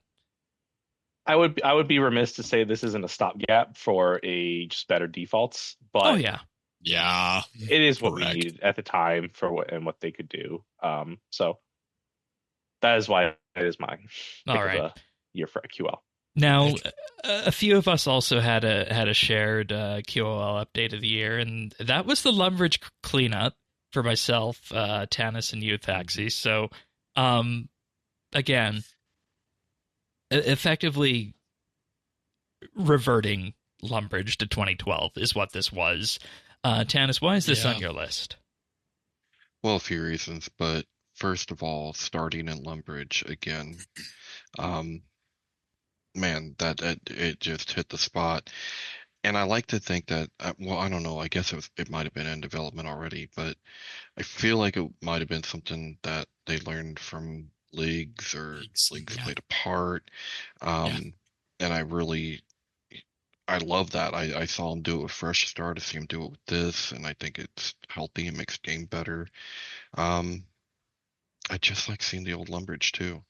I would be remiss to say this isn't a stopgap for a just better defaults, but Oh yeah. Yeah. it is what we correct. needed at the time for what they could do. So that is why it is my pick All right. of the year for QL. Now, a few of us also had a shared QOL update of the year, and that was the Lumbridge cleanup for myself, Tanis, and you, Thaxi. So, again, effectively reverting Lumbridge to 2012 is what this was. Tanis, why is this on your list? Well, a few reasons, but first of all, starting in Lumbridge again, man, that it just hit the spot. And I like to think that, well, I don't know. I guess it might have been in development already, but I feel like it might have been something that they learned from leagues or leagues yeah. played a part. And I love that. I saw him do it with Fresh Start. I see him do it with this, and I think it's healthy and makes the game better. I just like seeing the old Lumbridge too.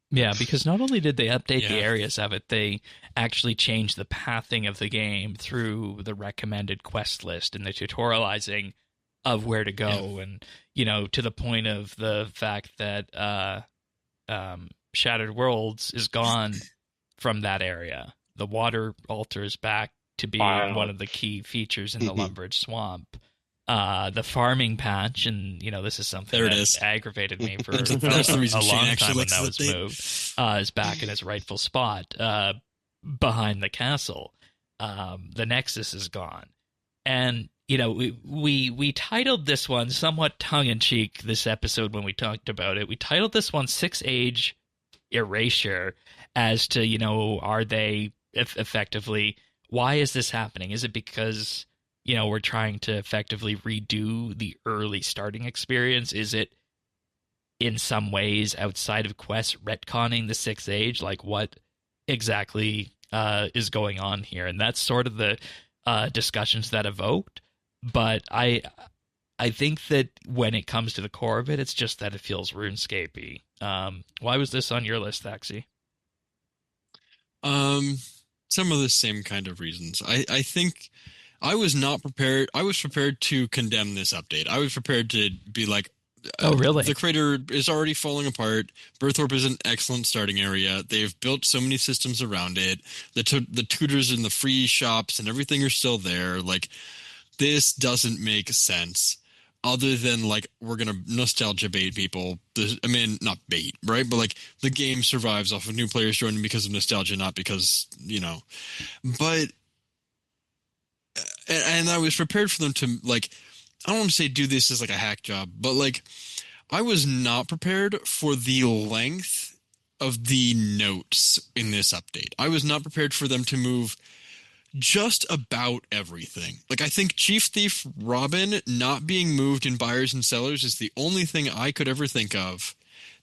Yeah, because not only did they update the Yeah. areas of it, they actually changed the pathing of the game through the recommended quest list and the tutorializing of where to go. And, to the point of the fact that Shattered Worlds is gone from that area. The water alters back to be one of the key features in the Lumbridge Swamp. The farming patch, and this is something There it that is. aggravated me for That's the reason a Shane long actually time when likes that the was update. moved. Is back in its rightful spot behind the castle. The Nexus is gone, and we titled this one somewhat tongue in cheek this episode when we talked about it. We titled this one Six Age Erasure, as to are they effectively, why is this happening? Is it because we're trying to effectively redo the early starting experience? Is it in some ways outside of quests retconning the Sixth Age? Like, what exactly is going on here? And that's sort of the discussions that evoked. But I think that when it comes to the core of it, it's just that it feels RuneScape-y. Why was this on your list, Thaxi? Some of the same kind of reasons. I think I was not prepared. I was prepared to condemn this update. I was prepared to be like, oh, really? The crater is already falling apart. Birthorpe is an excellent starting area. They've built so many systems around it. The tutors and the free shops and everything are still there. Like, this doesn't make sense. Other than, like, we're going to nostalgia bait people. Not bait, right? But, like, the game survives off of new players joining because of nostalgia, not because, But, and I was prepared for them to, like, I don't want to say do this as, like, a hack job, but, like, I was not prepared for the length of the notes in this update. I was not prepared for them to move just about everything. Like, I think Chief Thief Robin not being moved in buyers and sellers is the only thing I could ever think of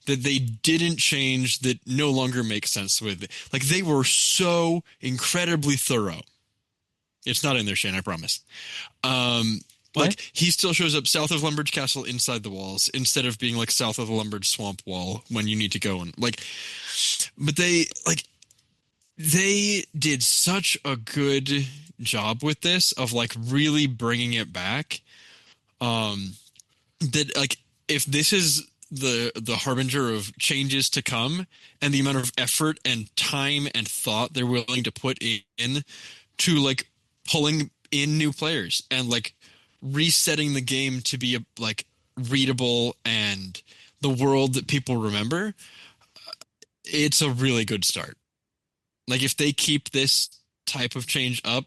that they didn't change that no longer makes sense with it. Like, they were so incredibly thorough. It's not in there, Shane, I promise. Like, he still shows up south of Lumbridge Castle inside the walls instead of being, like, south of the Lumbridge Swamp wall when you need to go. And, like, but they did such a good job with this of, like, really bringing it back. That, like, if this is the harbinger of changes to come and the amount of effort and time and thought they're willing to put in to, like, pulling in new players and, like, resetting the game to be like readable and the world that people remember, it's a really good start. Like, if they keep this type of change up,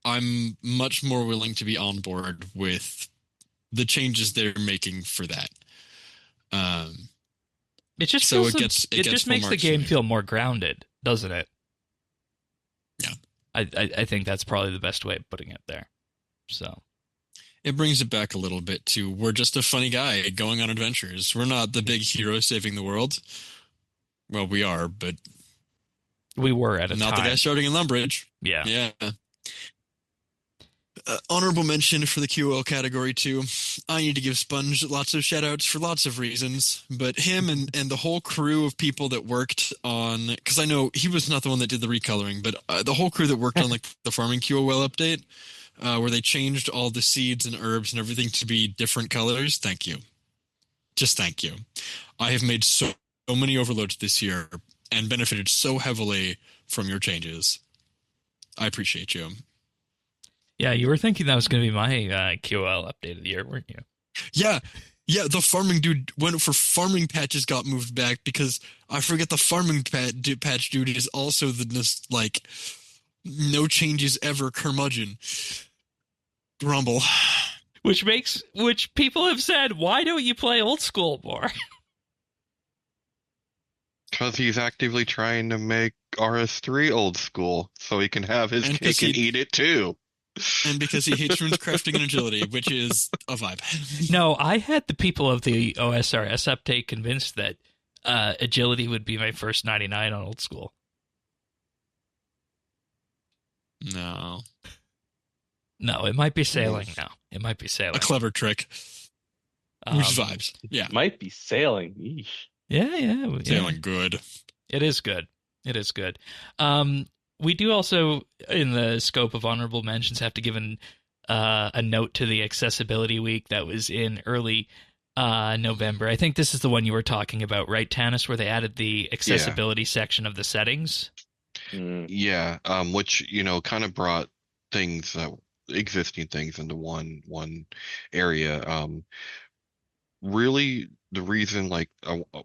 I'm much more willing to be on board with the changes they're making for that. It just so feels it just makes the game feel more grounded, doesn't it? Yeah. I think that's probably the best way of putting it there. So It brings it back a little bit to we're just a funny guy going on adventures. We're not the big hero saving the world. Well, we are, but We were at a not time. the guy starting in Lumbridge. Yeah. Yeah. Honorable mention for the QOL category too. I need to give Sponge lots of shout-outs for lots of reasons, but him and the whole crew of people that worked on, because I know he was not the one that did the recoloring, but the whole crew that worked on like the farming QOL update, where they changed all the seeds and herbs and everything to be different colors. Thank you. Just thank you. I have made so many overloads this year and benefited so heavily from your changes. I appreciate you. Yeah, you were thinking that was going to be my QOL update of the year, weren't you? Yeah, the farming dude went for farming patches got moved back because I forget the farming patch dude is also the like no changes ever curmudgeon. Grumble. Which people have said, why don't you play old school more? Because he's actively trying to make RS3 old school so he can have his cake and eat it too. And because he hates Runecrafting and agility, which is a vibe. No, I had the people of the OSRS update convinced that agility would be my first 99 on old school. No. No, it might be sailing now. It might be sailing. A clever trick. Which vibes. Yeah. Might be sailing. Yeesh. Yeah. Sailing good. It is good. It is good. We do also, in the scope of honorable mentions, have to give a note to the accessibility week that was in early November. I think this is the one you were talking about, right, Tanis, where they added the accessibility section of the settings? Yeah, which, kind of brought existing things into one area. Really, the reason I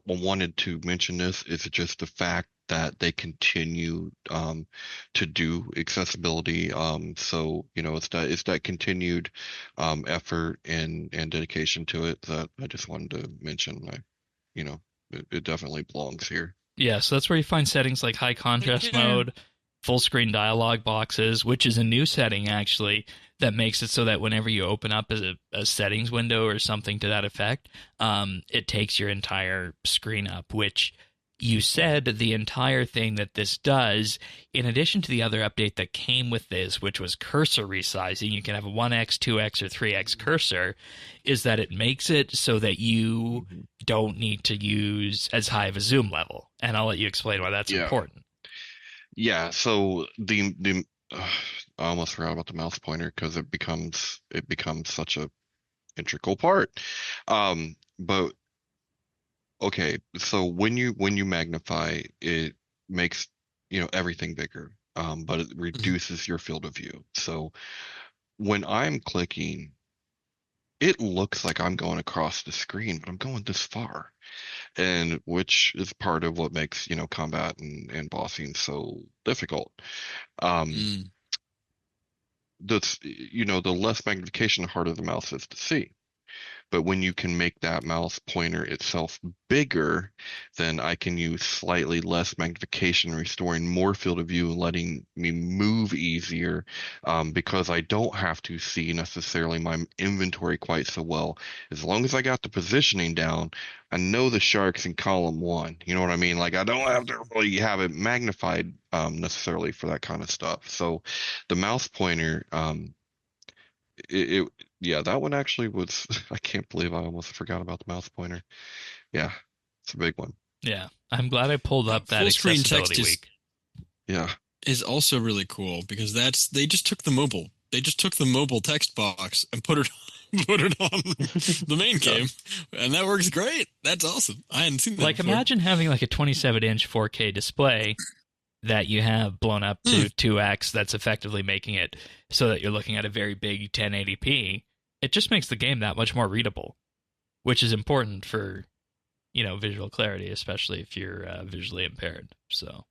wanted to mention this is just the fact that they continue to do accessibility. So it's that continued effort and dedication to it that I just wanted to mention. It definitely belongs here. Yeah, so that's where you find settings like high contrast mode, full screen dialog boxes, which is a new setting actually that makes it so that whenever you open up as a settings window or something to that effect, it takes your entire screen up, which you said the entire thing that this does, in addition to the other update that came with this, which was cursor resizing, you can have a 1x, 2x, or 3x cursor, is that it makes it so that you don't need to use as high of a zoom level. And I'll let you explain why that's important. Yeah, so the I almost forgot about the mouse pointer because it becomes such a integral part. But okay, so when you magnify, it makes everything bigger, but it reduces your field of view. So when I'm clicking, it looks like I'm going across the screen, but I'm going this far, and which is part of what makes combat and bossing so difficult. The less magnification, the harder the mouse is to see. But when you can make that mouse pointer itself bigger, then I can use slightly less magnification, restoring more field of view and letting me move easier, because I don't have to see necessarily my inventory quite so well. As long as I got the positioning down, I know the shark's in column 1. You know what I mean? Like, I don't have to really have it magnified necessarily for that kind of stuff. So the mouse pointer, that one actually was. I can't believe I almost forgot about the mouse pointer. Yeah, it's a big one. Yeah, I'm glad I pulled up that accessibility week. Is also really cool because they just took the mobile text box and put it on the main game, and that works great. That's awesome. I hadn't seen that. Like, before. imagine having like a 27-inch 4K display that you have blown up to 2x that's effectively making it so that you're looking at a very big 1080p. It just makes the game that much more readable, which is important for, visual clarity, especially if you're visually impaired. So,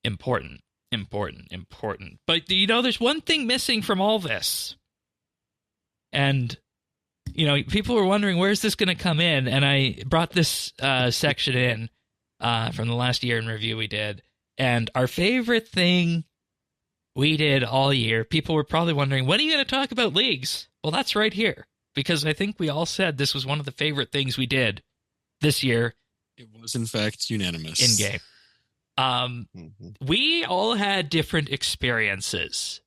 important. But, there's one thing missing from all this. And, people were wondering, where's this going to come in? And I brought this section in from the last year in review we did. And our favorite thing we did all year. People were probably wondering, when are you going to talk about leagues? Well, that's right here. Because I think we all said this was one of the favorite things we did this year. It was, in fact, unanimous. In-game. We all had different experiences.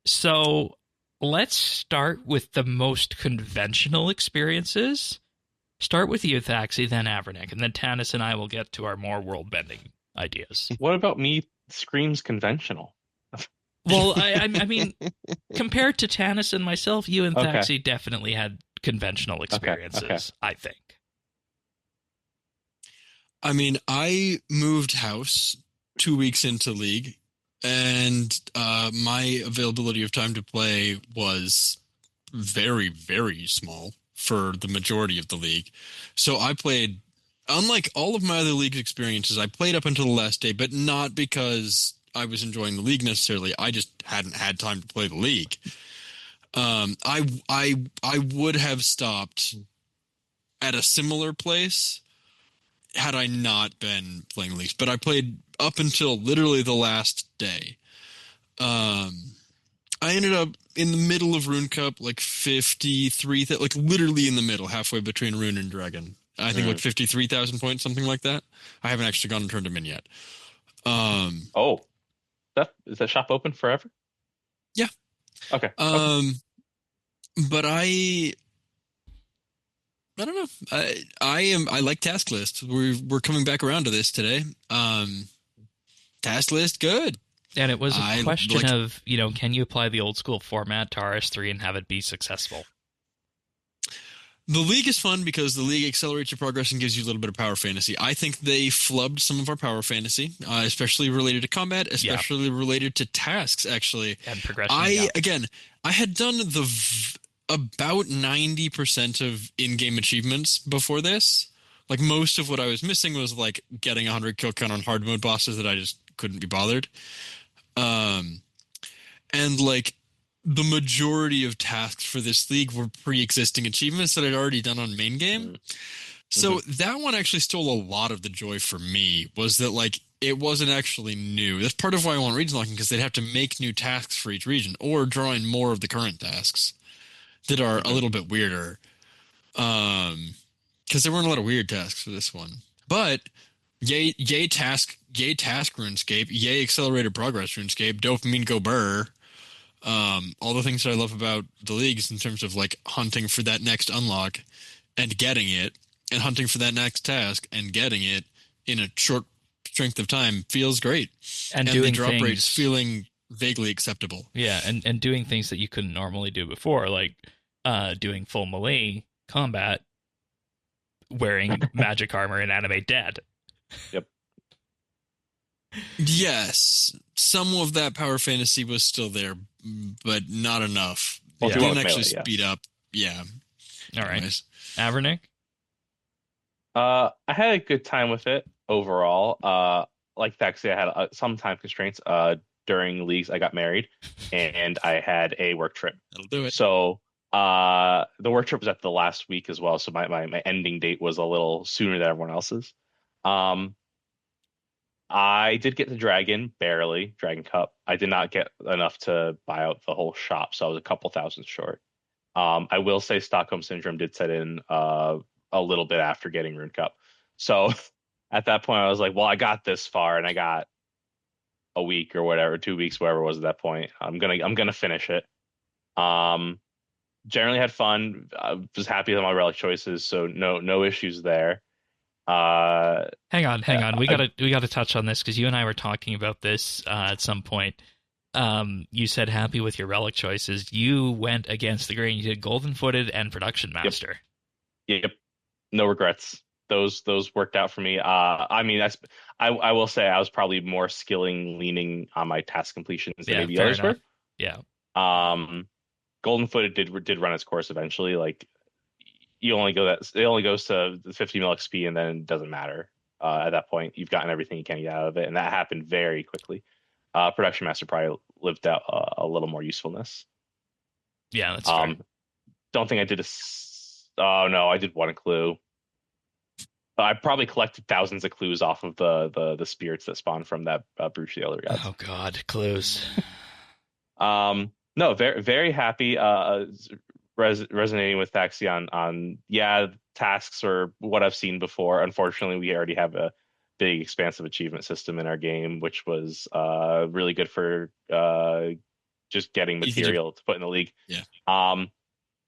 So let's start with the most conventional experiences. Start with you, Thaxi, then Avernick, and then Tanis and I will get to our more world-bending ideas. What about me screams conventional? Well, I mean, compared to Tanis and myself, you and Thaxi definitely had conventional experiences, I think. I mean, I moved house 2 weeks into League, and my availability of time to play was very, very small for the majority of the League. So I played, unlike all of my other League experiences, I played up until the last day, but not because I was enjoying the League necessarily. I just hadn't had time to play the League. I would have stopped at a similar place had I not been playing leagues, but I played up until literally the last day. I ended up in the middle of Rune Cup, like 53, like literally in the middle, halfway between Rune and Dragon. I think like 53,000 points, something like that. I haven't actually gone and turned them in yet. Is that shop open forever? Yeah. Okay. But I don't know. I like task lists. We're coming back around to this today. Task list, good. And it was a question of, can you apply the old school format to RS3 and have it be successful? The League is fun because the League accelerates your progress and gives you a little bit of power fantasy. I think they flubbed some of our power fantasy, especially related to combat, especially related to tasks, actually. And progression. I had done about 90% of in-game achievements before this. Like, most of what I was missing was, like, getting 100 kill count on hard mode bosses that I just couldn't be bothered. And, like, the majority of tasks for this league were pre-existing achievements that I'd already done on main game. So that one actually stole a lot of the joy for me, was that, like, it wasn't actually new. That's part of why I want region locking, because they'd have to make new tasks for each region or draw in more of the current tasks that are a little bit weirder. Because there weren't a lot of weird tasks for this one. But yay task RuneScape, yay accelerated progress RuneScape, dopamine go burr. All the things that I love about the leagues in terms of, like, hunting for that next unlock and getting it, and hunting for that next task and getting it in a short strength of time feels great. And doing the drop things, rates feeling vaguely acceptable. Yeah, and doing things that you couldn't normally do before, like doing full melee combat, wearing magic armor and animate dead. Yep. Yes, some of that power fantasy was still there, but not enough. Well, It didn't actually speed up. Yeah. All right. Anyways. Avernick? I had a good time with it overall. Like Thaxi, I had some time constraints. During leagues, I got married, and I had a work trip. That'll do it. So the work trip was at the last week as well, so my ending date was a little sooner than everyone else's. I did get the Dragon, barely, Dragon Cup. I did not get enough to buy out the whole shop, so I was a couple thousand short. I will say Stockholm Syndrome did set in a little bit after getting Rune Cup. So at that point, I was like, well, I got this far, and I got a week or whatever, 2 weeks, whatever it was at that point. I'm gonna finish it. Generally had fun. I was happy with my relic choices, so no issues there. Hang on. We gotta touch on this because you and I were talking about this at some point. You said happy with your relic choices. You went against the grain. You did Golden Footed and Production Master. Yep. No regrets. Those worked out for me. I mean, I will say I was probably more leaning on my task completions than maybe others were. Yeah. Golden Footed did run its course eventually. Like, it only goes to the 50 mil XP, and then it doesn't matter. At that point, you've gotten everything you can get out of it, and that happened very quickly. Production Master probably lived out a little more usefulness. Yeah, that's fair. Don't think I did oh no, I did one clue. I probably collected thousands of clues off of the spirits that spawn from that Brooch the Elder Gods. Oh God, clues. No, very very happy. Resonating with Thaxi on yeah, tasks or what I've seen before. Unfortunately, we already have a big expansive achievement system in our game, which was really good for just getting material to put in the league. Yeah.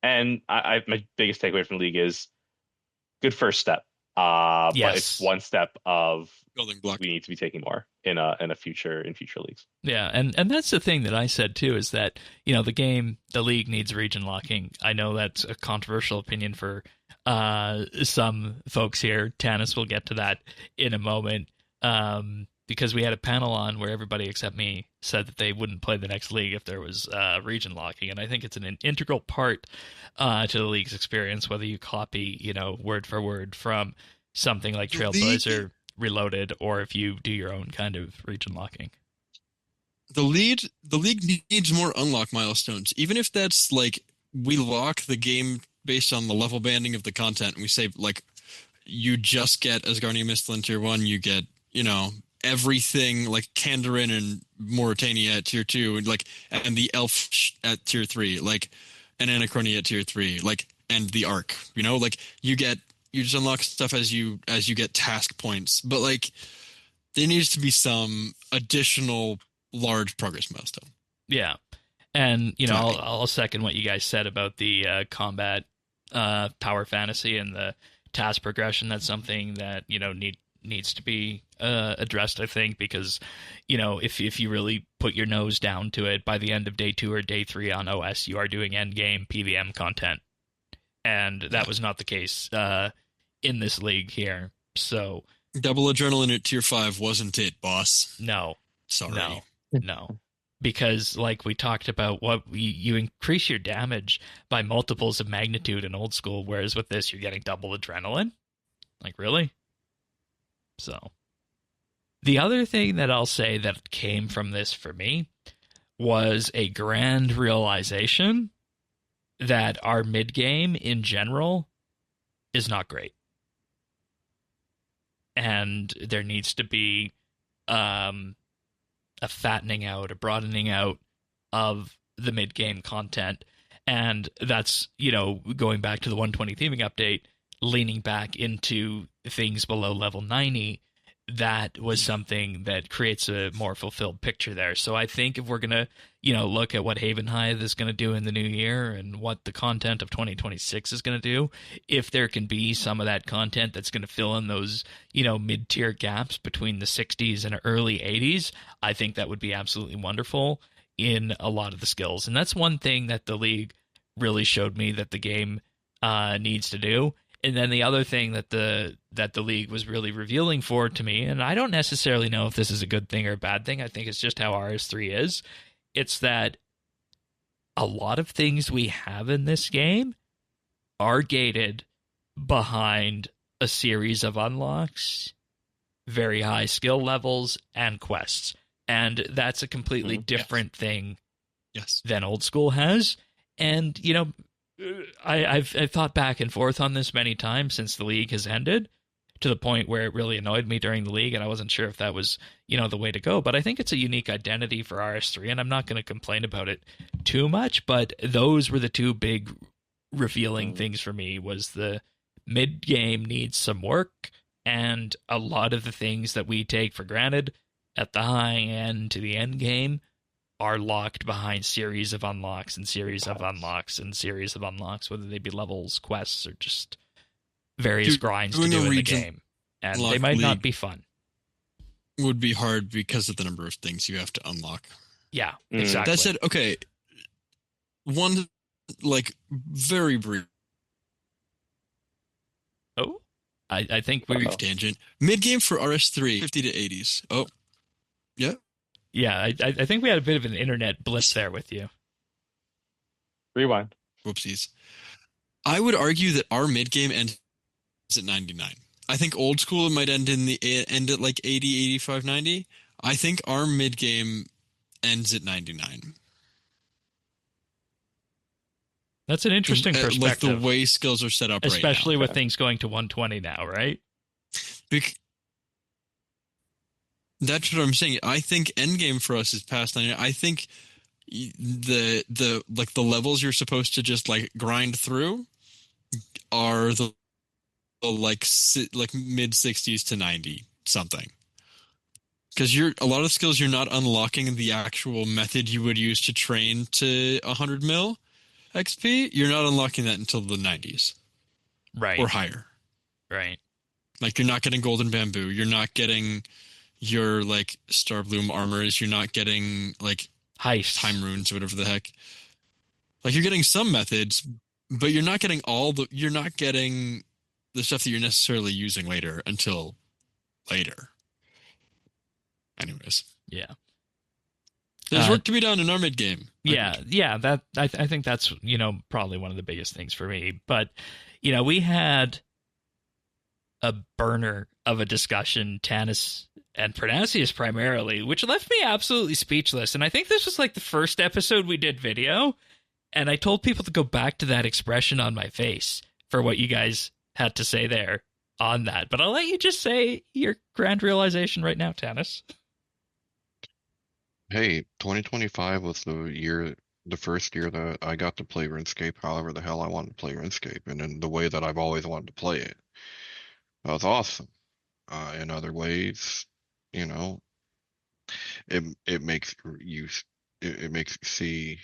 And my biggest takeaway from the league is good first step. Yes. But it's one step of building block. we need to be taking more in future leagues. Yeah, and that's the thing that I said too, is that, you know, the league needs region locking. I know that's a controversial opinion for some folks here. Tanis will get to that in a moment, because we had a panel on where everybody except me said that they wouldn't play the next league if there was region locking, and I think it's an integral part to the league's experience, whether you copy, you know, word for word from something like Trailblazer Reloaded, or if you do your own kind of region locking. The league needs more unlock milestones, even if that's like we lock the game based on the level banding of the content, and we say like you just get Asgardia Misthalin tier 1, you get, you know, everything like Kandarin and Mauritania at tier 2, and like, and the elf at tier 3, like, and Anachronia at tier 3, like, and the arc, you know, like you just unlock stuff as you get task points, but like there needs to be some additional large progress milestone. Yeah, and you know, I'll second what you guys said about the combat power fantasy and the task progression. That's something that, you know, needs to be addressed, I think, because, you know, if you really put your nose down to it, by the end of day 2 or day 3 on OS, you are doing end game PVM content, and that was not the case in this league here. So double adrenaline at tier 5 wasn't it, boss? No, sorry, no. Because, like we talked about, you increase your damage by multiples of magnitude in old school, whereas with this, you're getting double adrenaline. Like, really? So, the other thing that I'll say that came from this for me was a grand realization that our mid-game in general is not great. And there needs to be a fattening out, a broadening out of the mid-game content. And that's, you know, going back to the 120 theming update, leaning back into things below level 90, that was something that creates a more fulfilled picture there. So I think if we're going to, you know, look at what Havenhive is going to do in the new year and what the content of 2026 is going to do, if there can be some of that content that's going to fill in those, you know, mid-tier gaps between the 60s and early 80s, I think that would be absolutely wonderful in a lot of the skills. And that's one thing that the league really showed me that the game needs to do. And then the other thing that the league was really revealing for to me, and I don't necessarily know if this is a good thing or a bad thing, I think it's just how RS3 is, it's that a lot of things we have in this game are gated behind a series of unlocks, very high skill levels, and quests. And that's a completely different thing than old school has. And, you know, I've thought back and forth on this many times since the league has ended, to the point where it really annoyed me during the league, and I wasn't sure if that was, you know, the way to go. But I think it's a unique identity for RS3, and I'm not going to complain about it too much. But those were the two big revealing things for me, was the mid-game needs some work, and a lot of the things that we take for granted at the high end to the end game are locked behind series of unlocks and series of unlocks and series of unlocks, whether they be levels, quests, or just various grinds to do in the game. And they might not be fun. Would be hard because of the number of things you have to unlock. Yeah, exactly. That said, okay, one, like, very brief. Oh, I think we tangent. Mid-game for RS3, 50 to 80s. Oh, yeah. Yeah, I think we had a bit of an internet blip there with you. Rewind. Whoopsies. I would argue that our mid-game ends at 99. I think old school might end at like 80, 85, 90. I think our mid-game ends at 99. That's an interesting perspective. Like the way skills are set up right now. Especially with things going to 120 now, right? That's what I'm saying. I think endgame for us is past 99. I think the like the levels you're supposed to just like grind through are the like mid 60s to 90 something. Because a lot of skills you're not unlocking the actual method you would use to train to 100 mil XP. You're not unlocking that until the 90s Right. or higher. Right. Like you're not getting golden bamboo. You're not getting your like star bloom armors. You're not getting like Heist. time runes or whatever the heck. Like you're getting some methods, but you're not getting you're not getting the stuff that you're necessarily using later until later. Anyways. Yeah. There's work to be done in our mid game. Yeah. That I think that's, probably one of the biggest things for me. But, we had a burner of a discussion, Tanis and Pronasius primarily, which left me absolutely speechless. And I think this was like the first episode we did video. And I told people to go back to that expression on my face for what you guys had to say there on that. But I'll let you just say your grand realization right now, Tanis. Hey, 2025 was the first year that I got to play RuneScape however the hell I wanted to play RuneScape, and in the way that I've always wanted to play it. That was awesome. In other ways, it makes you it makes you see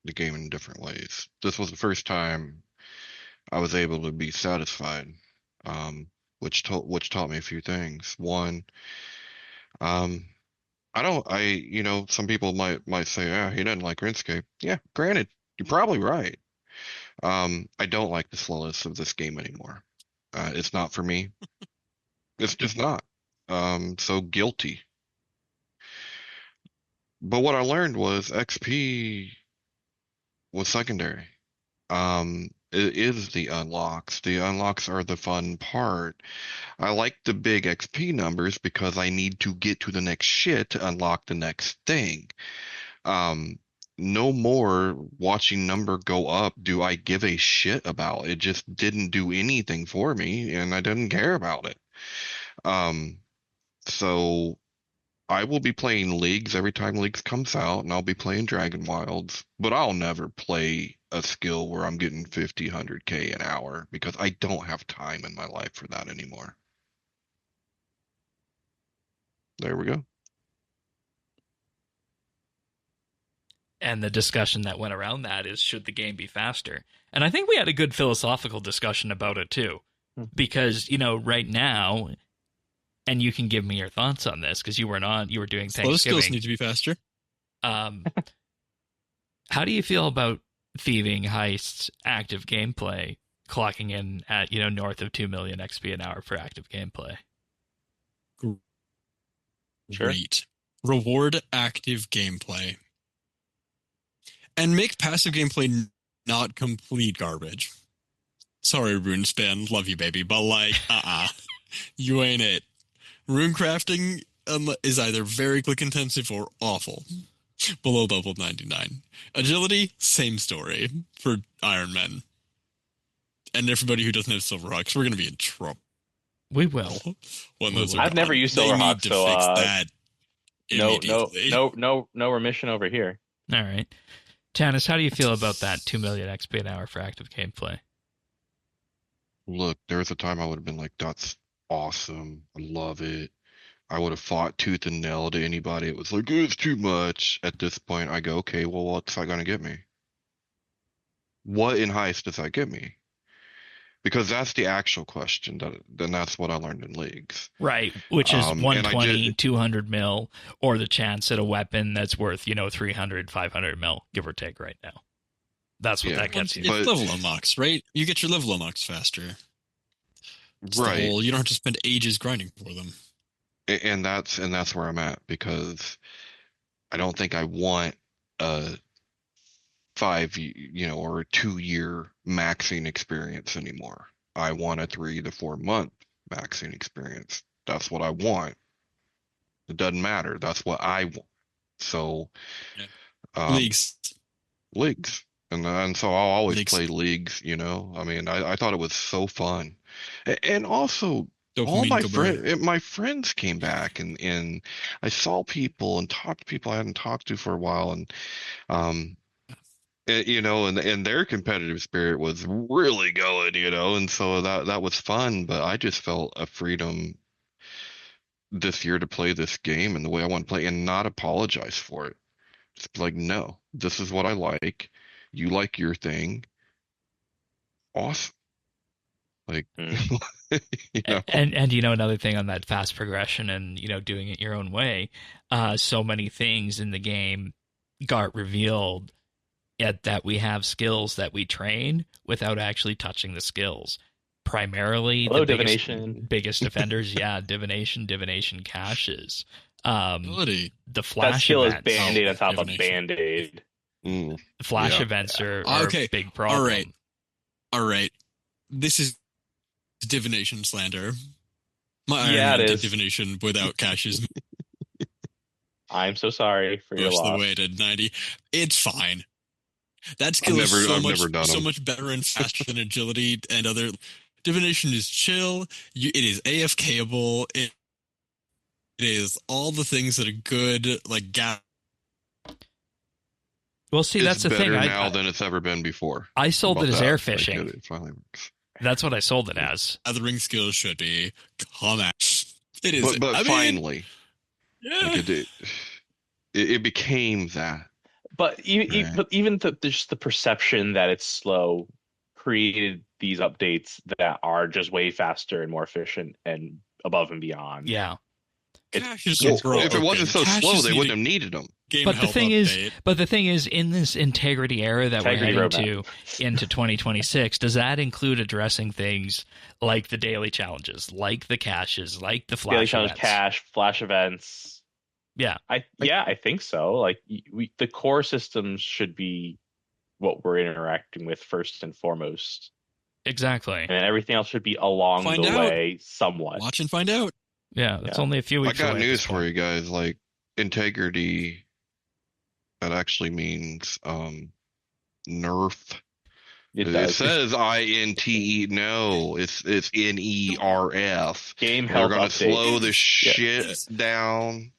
the game in different ways. This was the first time I was able to be satisfied, which taught me a few things. One, some people might say, yeah, he doesn't like RuneScape. Yeah, granted, you're probably right. I don't like the slowness of this game anymore. It's not for me. It's just not. So guilty. But what I learned was XP was secondary. It is the unlocks. The unlocks are the fun part. I like the big XP numbers because I need to get to the next shit to unlock the next thing. No more watching number go up do I give a shit about. It just didn't do anything for me, and I didn't care about it. So I will be playing Leagues every time Leagues comes out, and I'll be playing Dragon Wilds, but I'll never play a skill where I'm getting 50, 100K an hour because I don't have time in my life for that anymore. There we go. And the discussion that went around that is, should the game be faster? And I think we had a good philosophical discussion about it too. Because, right now, and you can give me your thoughts on this because you were doing Thanksgiving. Those skills need to be faster. How do you feel about Thieving, Heists, active gameplay clocking in at, north of 2 million XP an hour for active gameplay? Great. Reward active gameplay. And make passive gameplay not complete garbage. Sorry, RuneSpan, love you, baby, but like, you ain't it. Runecrafting is either very click intensive or awful. Below level 99. Agility, same story for Iron Men. And everybody who doesn't have Silverhawks, we're going to be in trouble. We will. When those I've never used Silverhawks, so fix that no remission over here. All right. Tanis, how do you feel about that 2 million XP an hour for active gameplay? Look, there was a time I would have been like, that's awesome. I love it. I would have fought tooth and nail to anybody. It was like, it's too much. At this point, I go, okay, well, what's that going to get me? What in Heist does that get me? Because that's the actual question. Then that's what I learned in Leagues. Right, which is 120, 200 mil, or the chance at a weapon that's worth, 300, 500 mil, give or take right now. That's what that gets you. It's level unlocks, right? You get your level unlocks faster. It's right. You don't have to spend ages grinding for them. And that's where I'm at, because I don't think I want a 5 or a 2-year maxing experience anymore. I want a 3 to 4 month maxing experience. That's what I want. It doesn't matter. That's what I want. So Leagues. And so I'll always play Leagues, I mean, I thought it was so fun. And also, all Dopamine go my friends came back, and I saw people and talked to people I hadn't talked to for a while, and um and their competitive spirit was really going, and so that was fun. But I just felt a freedom this year to play this game and the way I want to play and not apologize for it. Just be like, no, this is what I like. You like your thing. Awesome. Like, And another thing on that fast progression and doing it your own way, so many things in the game got revealed that we have skills that we train without actually touching the skills. Primarily Hello, the divination. biggest offenders, divination caches. ability. The flash That skill events. is Band-Aid on top Divination. of Band-Aid. The flash events are a big problem. All right. This is divination slander. My Yeah, Iron it Man is. did divination without caches I'm so sorry for your most of the loss. way to 90. It's fine. That skill is I've never done so them. much better and faster than agility and other. Divination is chill. It is AFKable. It is all the things that a good like gap. Well, see, that's It's the thing. better now than it's ever been before. I sold About it as that. air Like, fishing. it finally works. That's what I sold it as. Gathering skills should be. Come on. It is. But I mean, finally, yeah. like it became that. But Right. but even just the perception that it's slow created these updates that are just way faster and more efficient and above and beyond. Yeah. Caches Well, are broken. if it wasn't so Caches slow, they need wouldn't a have needed them. game But the health thing update. is, in this integrity era that Integrity we're roadmap. heading into 2026, does that include addressing things like the daily challenges, like the caches, like the flash Daily challenge, events? cache, flash events. Yeah. I think so. Like the core systems should be what we're interacting with first and foremost, Exactly. and then everything else should be along Find the out. way somewhat. Watch and find out. Yeah, it's Yeah. only a few I weeks got away. news for you guys. Like integrity, that actually means nerf. It It does. says INTE. No, it's NERF. Game They're health gonna update. slow the Yes. shit Yes. down.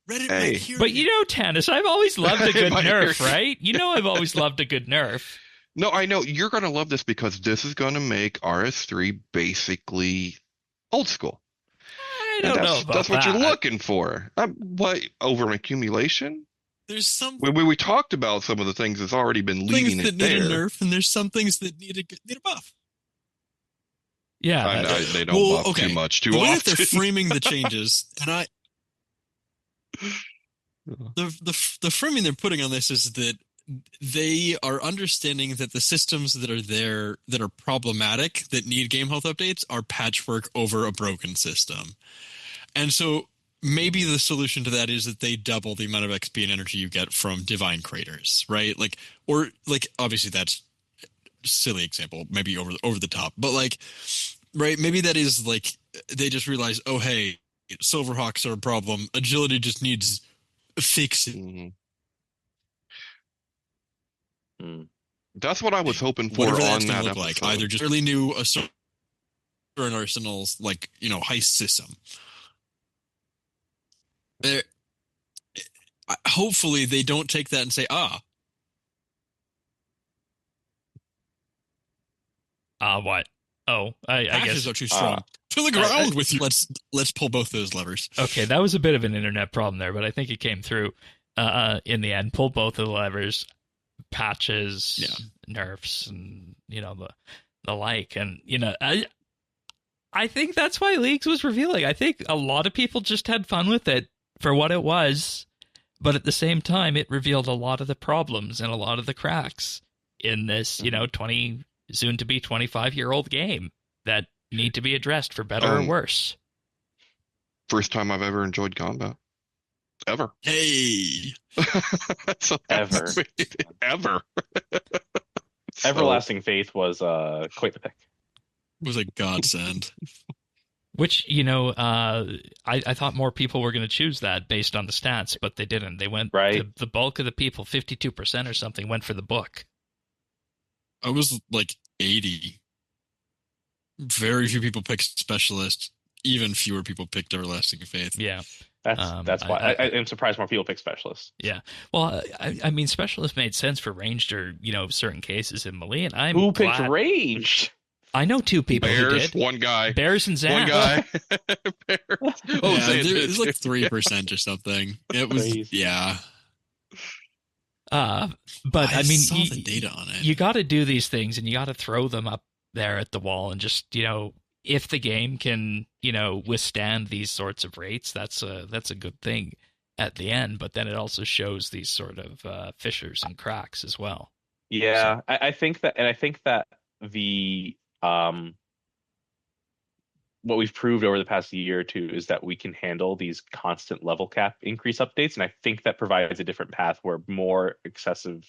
Reddit Hey. might hear But Tannis, I've always loved a good My nerf, ear. right? I've always loved a good nerf. No, I know you're gonna love this because this is gonna make RS3 basically old school. I And don't know about that's what that. you're looking for. What, over an accumulation? There's some We talked about some of the things that's already been things leading that it need a there. nerf, and there's some things that need a buff. Yeah. They don't buff too much too the way often. that they're framing the changes, and the framing they're putting on this is that they are understanding that the systems that are there that are problematic that need game health updates are patchwork over a broken system. And so maybe the solution to that is that they double the amount of XP and energy you get from divine craters, right? Or obviously that's a silly example, maybe over the top, but right, maybe that is they just realize, oh hey, Silverhawks are a problem. Agility just needs fixing. Mhm. That's what I was hoping for Whatever on that's that going to look episode. like. Either just really new an arsenal's heist system. Hopefully they don't take that and say, what? Oh, I patches guess. are too strong. To the ground with you. Let's pull both those levers. Okay, that was a bit of an internet problem there, but I think it came through in the end. Pull both of the levers, patches, nerfs, and the like. And I think that's why Leagues was revealing. I think a lot of people just had fun with it for what it was, but at the same time, it revealed a lot of the problems and a lot of the cracks in this, 20 soon to be 25-year-old game that need to be addressed for better or worse. First time I've ever enjoyed combat. Ever. Hey. So Ever. Ever. Everlasting Faith was quite the pick. It was a godsend. Which, I thought more people were going to choose that based on the stats, but they didn't. They went, right. The bulk of the people, 52% or something, went for the book. I was 80. Very few people picked Specialist. Even fewer people picked Everlasting Faith. Yeah. That's why I'm surprised more people pick Specialist. Yeah. Well, I mean, Specialist made sense for ranged or, certain cases in Melee, and I'm Who glad. picked ranged? I know two people who Bears, did. one guy. Bears and Zach. One guy. Bears. Oh, Yeah, Zan did. it's like 3% or something. It was, Crazy. yeah. But I mean, saw the data on it. You got to do these things, and you got to throw them up there at the wall, and just if the game can withstand these sorts of rates, that's a good thing at the end. But then it also shows these sort of fissures and cracks as well. Yeah, So. I think that the what we've proved over the past year or two is that we can handle these constant level cap increase updates, and I think that provides a different path where more aggressive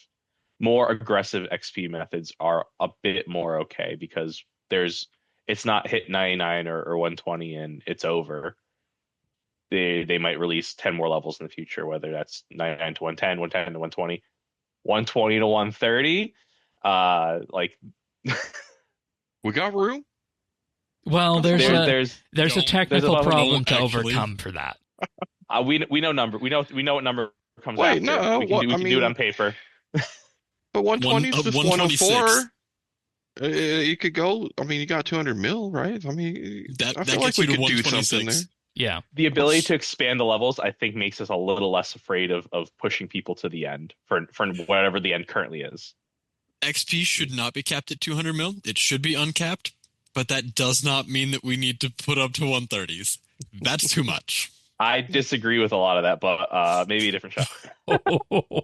XP methods are a bit more okay, because it's not hit 99 or 120 and it's over. They might release 10 more levels in the future, whether that's 99 to 110, 110 to 120, 120 to 130. We got room. Well, there's a technical level problem to actually. overcome for that. We know number. We know what number comes Wait, after. no, we can do it on paper. But 120 is just 126. 104. You could go. I mean, you got 200 mil, right? I mean, That I feel gets like we you to could do something 126. there. Yeah. The ability to expand the levels, I think, makes us a little less afraid of pushing people to the end for whatever the end currently is. XP should not be capped at 200 mil. It should be uncapped, but that does not mean that we need to put up to 130s. That's too much. I disagree with a lot of that, but maybe a different show.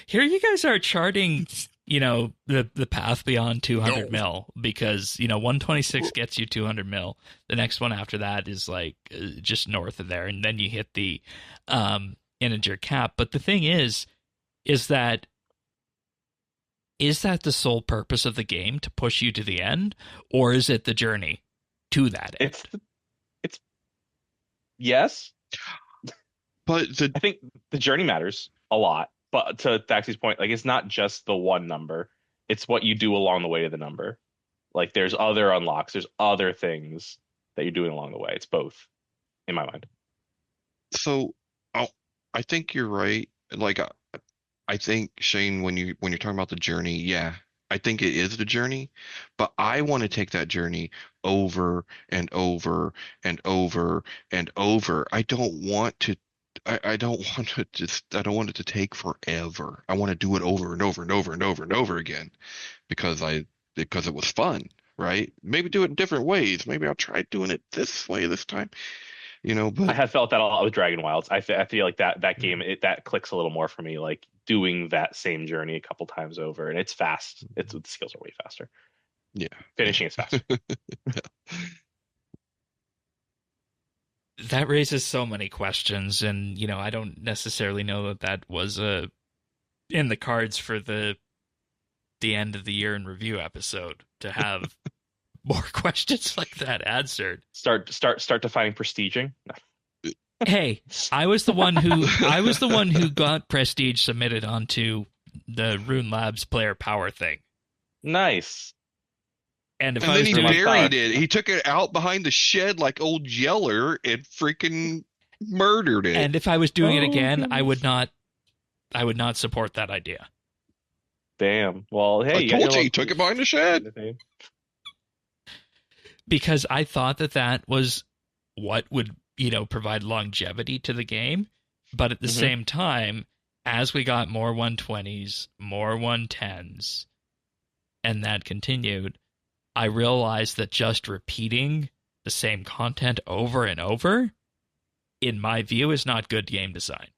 Here you guys are charting, the path beyond 200 No. mil, because 126 gets you 200 mil. The next one after that is like just north of there, and then you hit the integer cap. But the thing is that the sole purpose of the game, to push you to the end, or is it the journey to that end? It's yes. But I think the journey matters a lot. But to Thaxie's point, like, it's not just the one number. It's what you do along the way to the number. Like, there's other unlocks. There's other things that you're doing along the way. It's both, in my mind. so I think you're right. Like, I think, Shane, when you're talking about the journey, yeah, I think it is the journey, but I want to take that journey over and over and over and over. I don't want to. I don't want to I don't want it to take forever. I want to do it over and over and over and over and over again because it was fun, right? Maybe do it in different ways. Maybe I'll try doing it this way this time, but I have felt that a lot with Dragon Wilds. I feel like that game that clicks a little more for me. Like doing that same journey a couple times over, and it's fast. The skills are way faster. Yeah. Finishing is faster. That raises so many questions, and I don't necessarily know that was in the cards for the end of the year in review episode to have more questions like that answered. Start defining prestiging. Hey, I was the one who got Prestige submitted onto the Rune Labs player power thing. Nice. And if And I then was he doing buried it. He took it out behind the shed like old Yeller and freaking murdered it. and if I was doing it Oh, again, goodness. I would not support that idea. Damn. Well, hey, I you got told your you he took it behind the shed. Because I thought that was what would, provide longevity to the game. But at the Mhm. same time, as we got more 120s, more 110s, and that continued, I realized that just repeating the same content over and over, in my view, is not good game design.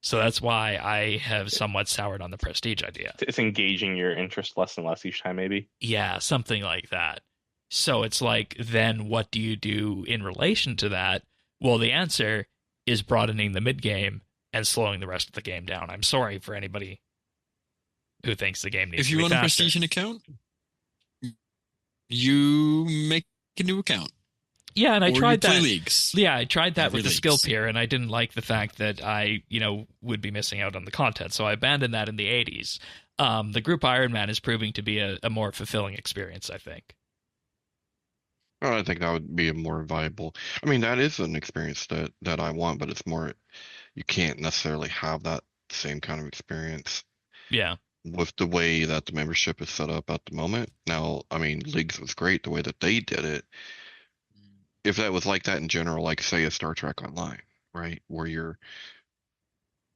So that's why I have somewhat soured on the Prestige idea. It's engaging your interest less and less each time, maybe. Yeah, something like that. So it's like, then what do you do in relation to that? Well, the answer is broadening the mid-game and slowing the rest of the game down. I'm sorry for anybody who thinks the game needs If to you be want a faster. Prestige account, you make a new account. Yeah, and I Or you tried play that. leagues. Yeah, I tried that Every with the leagues. skill peer, and I didn't like the fact that I, would be missing out on the content. So I abandoned that in the 80s. The group Iron Man is proving to be a more fulfilling experience, I think. I think that would be a more viable. I mean, that is an experience that I want, but it's more you can't necessarily have that same kind of experience Yeah. with the way that the membership is set up at the moment. Now, I mean, Leagues was great the way that they did it. If that was like that in general, like say a Star Trek Online, right, where you're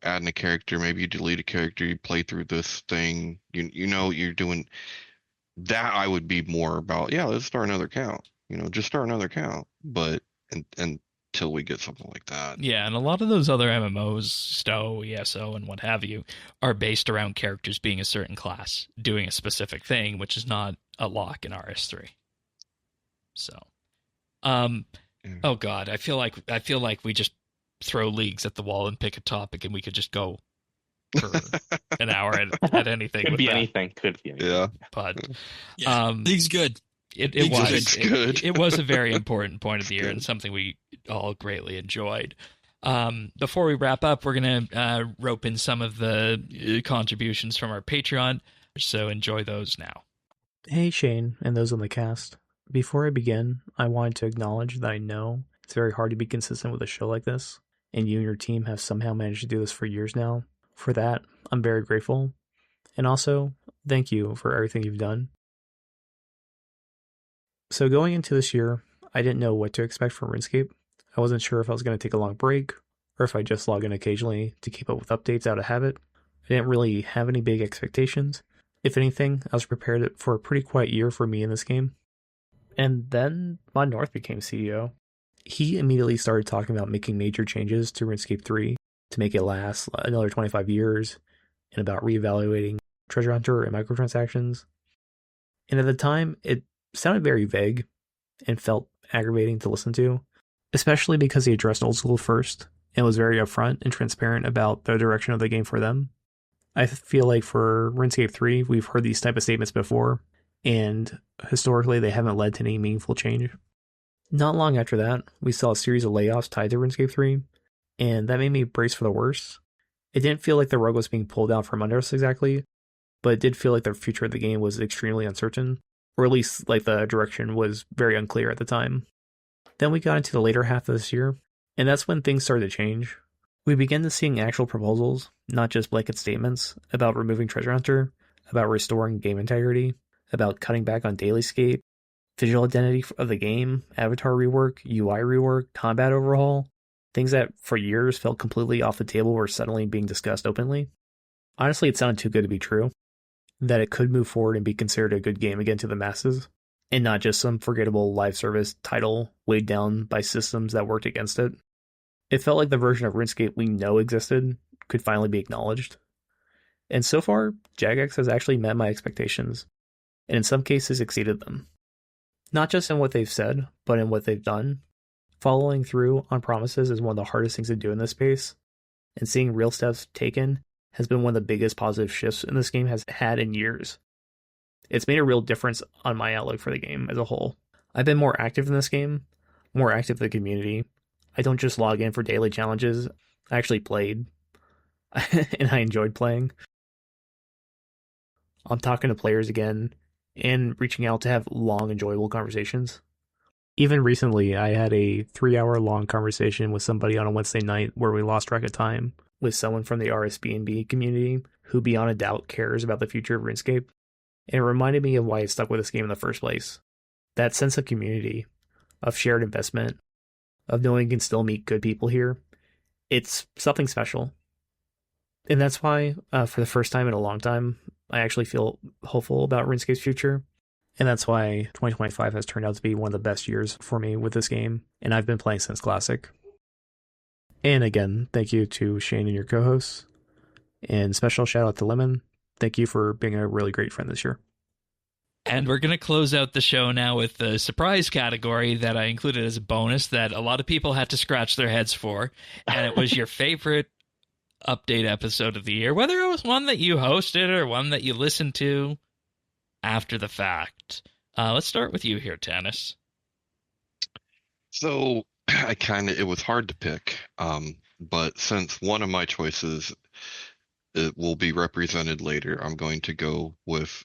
adding a character, maybe you delete a character, you play through this thing, you know you're doing that. I would be more about, yeah, let's start another count. Just start another count. But until we get something like that. Yeah, and a lot of those other MMOs, STO, ESO, and what have you, are based around characters being a certain class, doing a specific thing, which is not a lock in RS3. So, oh god, I feel like we just throw Leagues at the wall and pick a topic, and we could just go for an hour at anything. Could with be that. anything. Could be anything. Yeah. But Yeah, League's good. It League's was good. it was a very important point of the year and something we all greatly enjoyed. Before we wrap up, we're gonna rope in some of the contributions from our Patreon, so enjoy those now. Hey Shane, and those on the cast. Before I begin, I wanted to acknowledge that I know it's very hard to be consistent with a show like this, and you and your team have somehow managed to do this for years now. For that, I'm very grateful. And also, thank you for everything you've done. So going into this year, I didn't know what to expect from RuneScape. I wasn't sure if I was going to take a long break, or if I'd just log in occasionally to keep up with updates out of habit. I didn't really have any big expectations. If anything, I was prepared for a pretty quiet year for me in this game. And then Von North became CEO. He immediately started talking about making major changes to RuneScape 3 to make it last another 25 years, and about reevaluating Treasure Hunter and microtransactions. And at the time, it sounded very vague and felt aggravating to listen to, especially because he addressed Old School first and was very upfront and transparent about the direction of the game for them. I feel like for RuneScape 3, we've heard these type of statements before, and historically they haven't led to any meaningful change. Not long after that, we saw a series of layoffs tied to RuneScape 3, and that made me brace for the worst. It didn't feel like the rug was being pulled out from under us exactly, but it did feel like the future of the game was extremely uncertain, or at least like the direction was very unclear at the time. Then we got into the later half of this year, and that's when things started to change. We began to seeing actual proposals, not just blanket statements, about removing Treasure Hunter, about restoring game integrity, about cutting back on daily scape, visual identity of the game, avatar rework, UI rework, combat overhaul. Things that for years felt completely off the table were suddenly being discussed openly. Honestly, it sounded too good to be true, that it could move forward and be considered a good game again to the masses, and not just some forgettable live service title weighed down by systems that worked against it. It felt like the version of RuneScape we know existed could finally be acknowledged. And so far, Jagex has actually met my expectations, and in some cases exceeded them. Not just in what they've said, but in what they've done. Following through on promises is one of the hardest things to do in this space, and seeing real steps taken has been one of the biggest positive shifts in this game has had in years. It's made a real difference on my outlook for the game as a whole. I've been more active in this game, more active in the community. I don't just log in for daily challenges. I actually played, and I enjoyed playing. I'm talking to players again, and reaching out to have long, enjoyable conversations. Even recently, I had a 3-hour-long conversation with somebody on a Wednesday night where we lost track of time, with someone from the RSBANDB community who beyond a doubt cares about the future of RuneScape. And it reminded me of why I stuck with this game in the first place. That sense of community, of shared investment, of knowing you can still meet good people here. It's something special. And that's why, for the first time in a long time, I actually feel hopeful about RuneScape's future. And that's why 2025 has turned out to be one of the best years for me with this game, and I've been playing since Classic. And again, thank you to Shane and your co-hosts. And special shout out to Lemon. Thank you for being a really great friend this year. And we're going to close out the show now with the surprise category that I included as a bonus that a lot of people had to scratch their heads for. And it was your favorite update episode of the year, whether it was one that you hosted or one that you listened to after the fact. Let's start with you here, Tannis. So it was hard to pick, but since one of my choices it will be represented later, I'm going to go with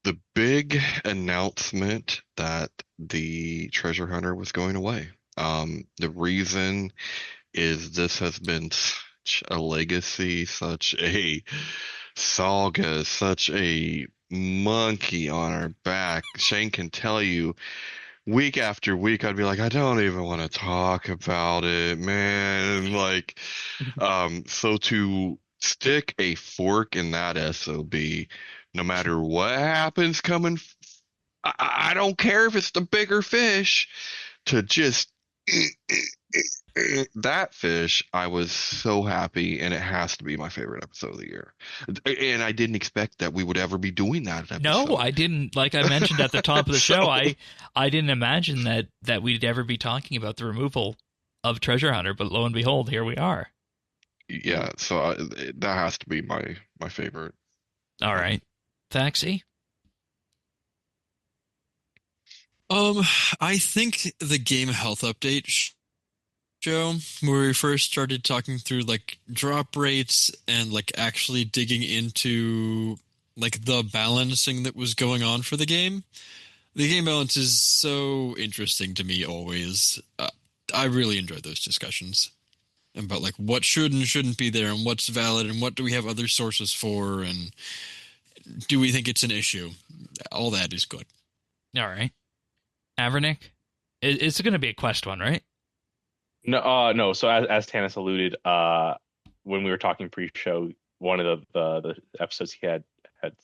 the big announcement that the treasure hunter was going away. The reason is this has been such a legacy, such a saga, such a monkey on our back. Shane can tell you week after week, I'd be like, I don't even want to talk about it, man. Like, so to stick a fork in that SOB, no matter what happens coming, I don't care if it's the bigger fish, to just that fish, I was so happy, and it has to be my favorite episode of the year. And I didn't expect that we would ever be doing that episode. No, I didn't. Like I mentioned at the top of the show, I didn't imagine that we'd ever be talking about the removal of Treasure Hunter, but lo and behold, here we are. Yeah, so that has to be my favorite. All right. Thaxi? I think the game health update show, where we first started talking through like drop rates and like actually digging into like the balancing that was going on for the game. The game balance is so interesting to me always. I really enjoy those discussions about like what should and shouldn't be there and what's valid and what do we have other sources for and do we think it's an issue. All that is good. All right. Avernick? It's going to be a quest one, right? No. So as Tanis alluded, when we were talking pre-show, one of the episodes he had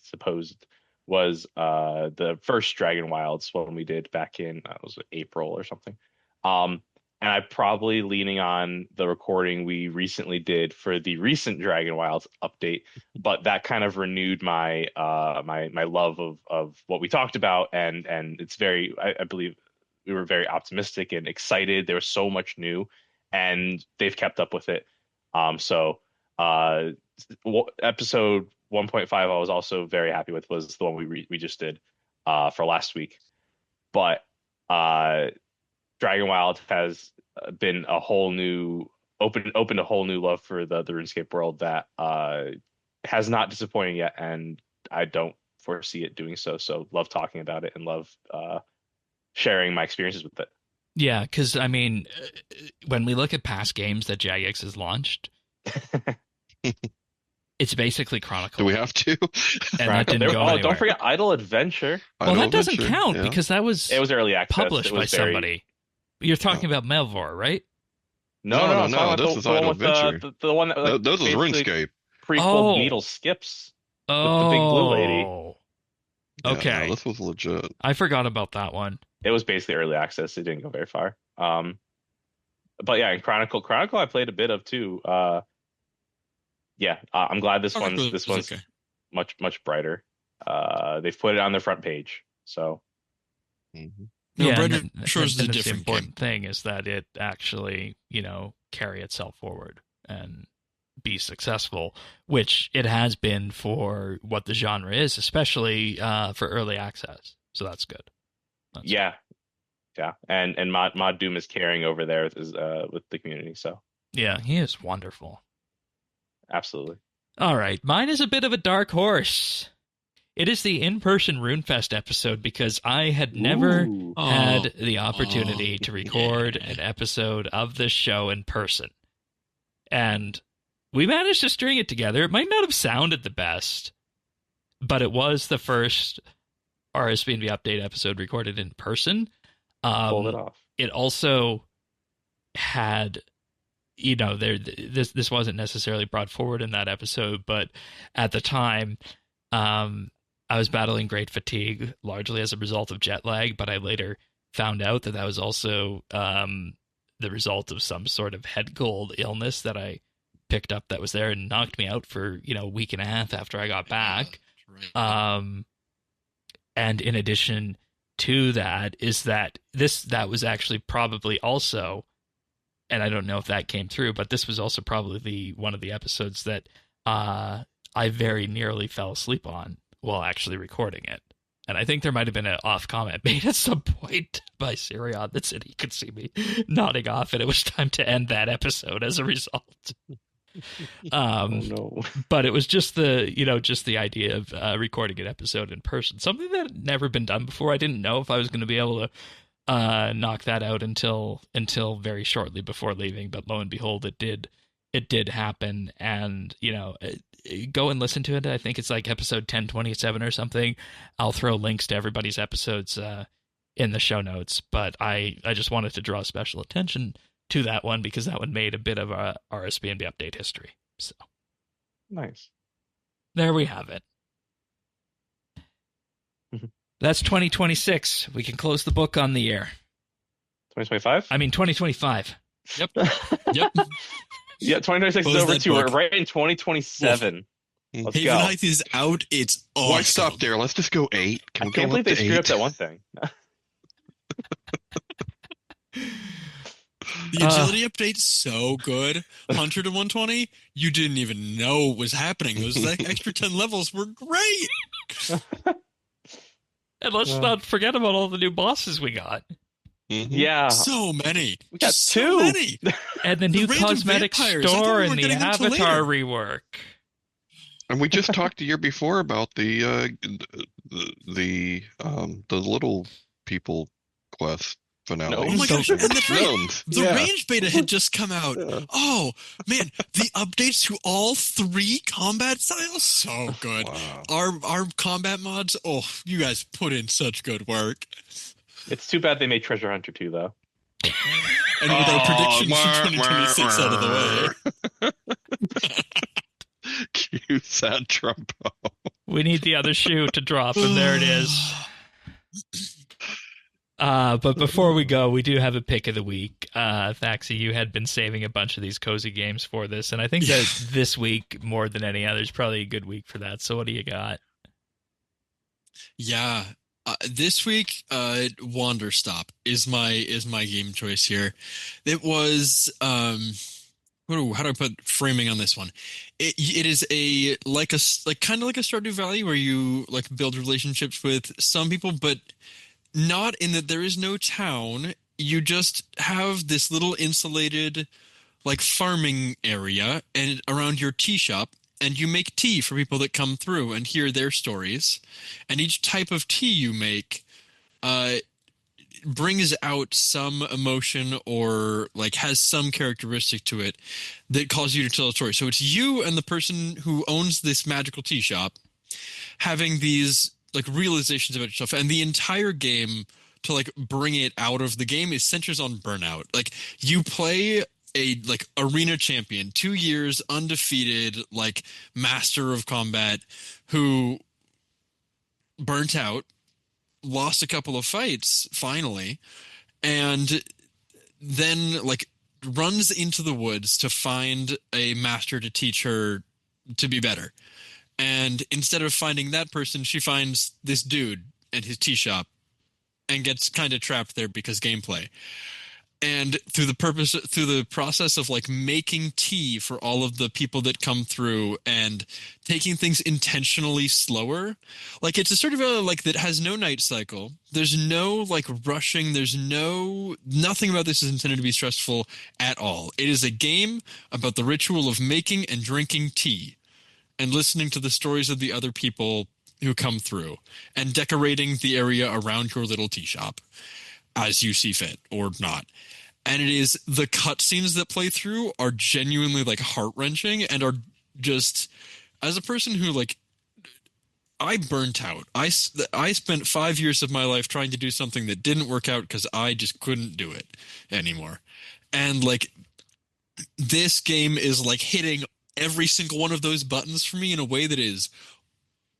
supposed was the first Dragon Wilds one we did back in was it April or something. And I'm probably leaning on the recording we recently did for the recent Dragon Wilds update, but that kind of renewed my my love of what we talked about, and it's very I believe we were very optimistic and excited. There was so much new, and they've kept up with it. So episode 1.5 I was also very happy with, was the one we just did for last week, but Dragon Wild has been a whole new opened a whole new love for the RuneScape world that has not disappointed yet, and I don't foresee it doing so. So love talking about it and love sharing my experiences with it. Yeah, because I mean, when we look at past games that Jagex has launched, it's basically Chronicle. Do we have to? And that didn't go anywhere. Don't forget Idle Adventure. Well, that doesn't count because it was early access. Published by somebody. You're talking about Melvor, right? No. This is Idle Adventure. The one that this is RuneScape. Prequel Needle Skips with the big blue lady. Okay, this was legit. I forgot about that one. It was basically early access. It didn't go very far. But yeah, in Chronicle I played a bit of too. I'm glad this one's okay. much brighter. They've put it on their front page, so. Mm-hmm. No, yeah, brighter and shows the different the important thing is that it actually, carry itself forward and be successful, which it has been for what the genre is, especially for early access. So that's good. Yeah. And Mod Doom is carrying over there with the community. So yeah, he is wonderful. Absolutely. All right, mine is a bit of a dark horse. It is the in-person RuneFest episode because I had never had the opportunity to record an episode of this show in person. And we managed to string it together. It might not have sounded the best, but it was the first RSBANDB update episode recorded in person. Pulled it off. It also had, this wasn't necessarily brought forward in that episode, but at the time, I was battling great fatigue, largely as a result of jet lag, but I later found out that was also the result of some sort of head cold illness that I picked up that was there and knocked me out for, a week and a half after I got back. And in addition to that is that that was actually probably also, and I don't know if that came through, but this was also probably one of the episodes that I very nearly fell asleep on while actually recording it. And I think there might have been an off comment made at some point by Sirion that said he could see me nodding off and it was time to end that episode as a result. Oh no. But it was just the idea of recording an episode in person, something that had never been done before. I didn't know if I was going to be able to knock that out until very shortly before leaving, but lo and behold, it did happen. And go and listen to it. I think it's like episode 1027 or something. I'll throw links to everybody's episodes in the show notes, but I just wanted to draw special attention to that one because that one made a bit of a RSBANDB update history. So Nice. there we have it. That's 2026. We can close the book on the year. 2025? I mean, 2025. Yep. Yep. Yeah, 2026 is Close over that too. We're book. right in 2027. Let's Haven go. Heights is out. It's awesome. Why stop there? Let's just go 8. Can I we can't go believe up they to screwed up 8? that one thing. The agility update's so good. 100 to 120, you didn't even know was happening. Those extra 10 levels were great. And let's not forget about all the new bosses we got. Mhm. Yeah. So many. We got Just 2. So many. And the new random cosmetic vampires. I thought store we and were the getting into avatar later. rework. And we just talked the year before about the little people quest finale. No. Oh my gosh. And that's right. Gnomes. The Yeah. range beta had just come out. Yeah. Oh, man. The updates to all 3 combat styles? So good. Wow. Our combat mods, oh, you guys put in such good work. It's too bad they made Treasure Hunter 2, though. And with our predictions for 2026 out of the way. Cue sad trombone. We need the other shoe to drop, and there it is. But before we go, we do have a pick of the week. Thaxi, you had been saving a bunch of these cozy games for this, and I think that this week, more than any other, is probably a good week for that. So what do you got? Yeah. This week, Wanderstop is my game choice here. It was how do I put framing on this one? It is kind of like a Stardew Valley where you like build relationships with some people, but not in that there is no town. You just have this little insulated like farming area and around your tea shop. And you make tea for people that come through and hear their stories. And each type of tea you make brings out some emotion or like has some characteristic to it that causes you to tell a story. So it's you and the person who owns this magical tea shop having these like realizations about yourself. And the entire game, to like bring it out of the game, is centers on burnout. Like you play a like arena champion, 2 years undefeated, like master of combat, who burnt out, lost a couple of fights finally, and then like runs into the woods to find a master to teach her to be better. And instead of finding that person, she finds this dude at his tea shop and gets kind of trapped there because gameplay. And through the process of like making tea for all of the people that come through and taking things intentionally slower, like it's a sort of a like that has no night cycle. There's no like rushing. There's nothing about this is intended to be stressful at all. It is a game about the ritual of making and drinking tea and listening to the stories of the other people who come through and decorating the area around your little tea shop as you see fit or not. And it is the cutscenes that play through are genuinely like heart-wrenching and are just, as a person who like, I burnt out. I spent 5 years of my life trying to do something that didn't work out because I just couldn't do it anymore. And like this game is like hitting every single one of those buttons for me in a way that is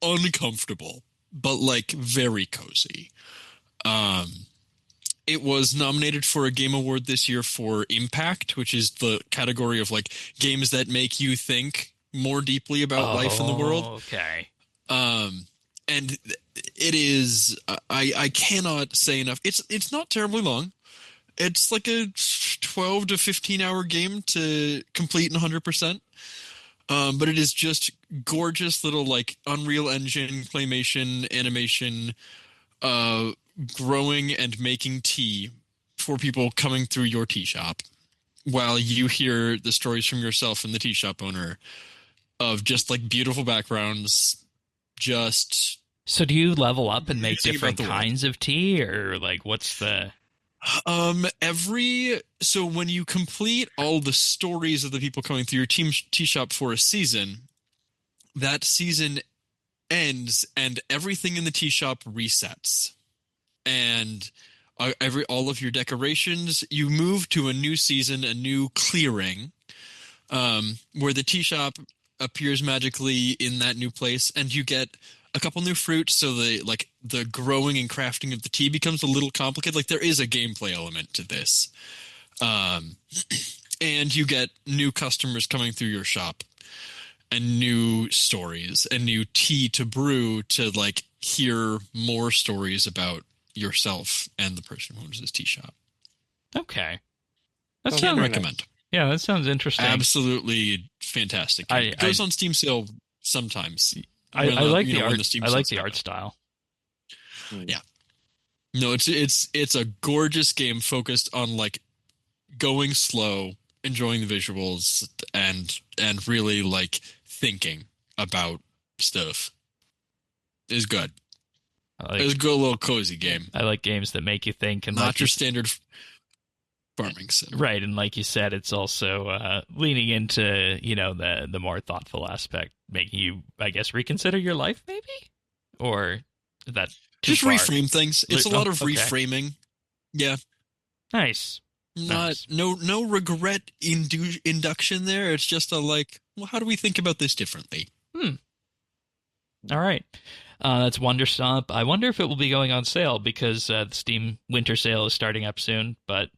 uncomfortable, but like very cozy. It was nominated for a Game Award this year for Impact, which is the category of like games that make you think more deeply about life in the world. Okay. And it is I cannot say enough. It's not terribly long. It's like a 12 to 15 hour game to complete in 100%. But it is just gorgeous little like Unreal Engine, claymation, animation, growing and making tea for people coming through your tea shop. while you hear the stories from yourself and the tea shop owner of just like beautiful backgrounds, just So do you level up and make Musing about different the world. kinds of tea, or like what's the? So when you complete all the stories of the people coming through your tea shop for a season, that season ends and everything in the tea shop resets. And all of your decorations, you move to a new season, a new clearing, where the tea shop appears magically in that new place, and you get a couple new fruits. So the growing and crafting of the tea becomes a little complicated. Like there is a gameplay element to this, and you get new customers coming through your shop, and new stories, and new tea to brew to like hear more stories about yourself and the person who owns this tea shop. Okay, that Sounds sounds very Recommend. yeah, that sounds interesting. Absolutely fantastic. It goes on Steam sale sometimes. I When, like you the know, when art. Steam I like sales the come art out. style. Yeah. No, it's a gorgeous game focused on like going slow, enjoying the visuals, and really like thinking about stuff. It's good. It's a good little cozy game. I like games that make you think, and Not like your standard farming sim. right, and like you said, it's also leaning into the more thoughtful aspect, making you, I guess, reconsider your life, maybe, or is that too Just far? reframe things. It's a lot of okay. reframing. Yeah. Nice. Nice. No regret induction there. It's just a like, well, how do we think about this differently? All right. That's Wonderstop. I wonder if it will be going on sale because the Steam Winter Sale is starting up soon, but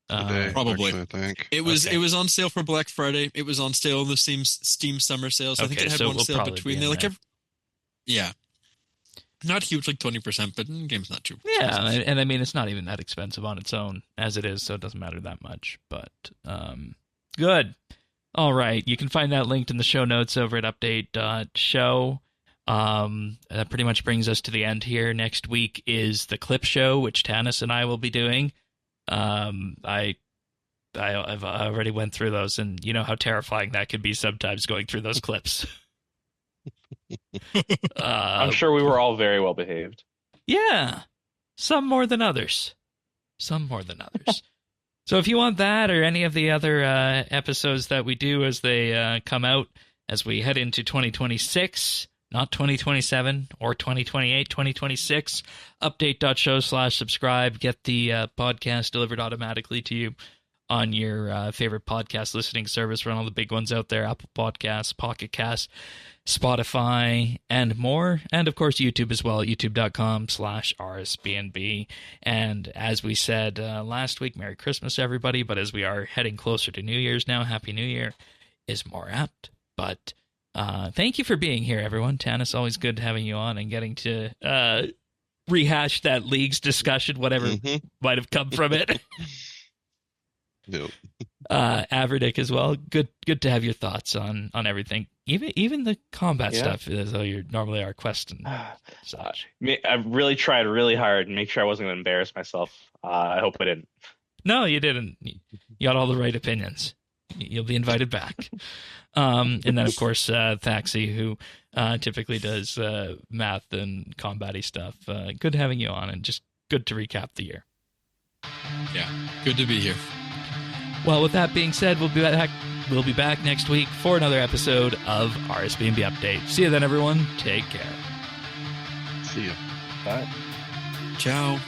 Today, probably. actually, I think. It was Okay. It was on sale for Black Friday. It was on sale in the Steam Summer Sales. I think Okay, it had so one it will sale probably between be there. in Like there. yeah. Not huge, like 20%, but the game's not too yeah, expensive. and I mean it's not even that expensive on its own as it is, so it doesn't matter that much. But good. All right, you can find that linked in the show notes over at update.show. That pretty much brings us to the end here. Next week is the clip show, which Tanis and I will be doing. I've already went through those, and you know how terrifying that could be sometimes going through those clips. I'm sure we were all very well behaved. Yeah, some more than others. Some more than others. So if you want that or any of the other episodes that we do as they come out, as we head into 2026, not 2027 or 2028, 2026, update.show/subscribe. Get the podcast delivered automatically to you on your favorite podcast listening service. Run all the big ones out there: Apple Podcasts, Pocket Casts, Spotify, and more. And of course, YouTube as well, youtube.com/RSBANDB. And as we said last week, Merry Christmas, everybody. But as we are heading closer to New Year's now, Happy New Year is more apt. But thank you for being here, everyone. Tanis, always good having you on and getting to rehash that League's discussion, whatever might have come from it. Yep. Averdick as well. Good to have your thoughts on everything. Even the combat stuff, as though you're normally our quest and such. I really tried really hard and make sure I wasn't going to embarrass myself. I hope I didn't. No, you didn't. You got all the right opinions. You'll be invited back. And then, of course, Thaxi, who typically does math and combat-y stuff. Good having you on, and just good to recap the year. Yeah, good to be here. Well, with that being said, we'll be back next week for another episode of RSBANDB Update. See you then, everyone. Take care. See ya. Bye. Ciao.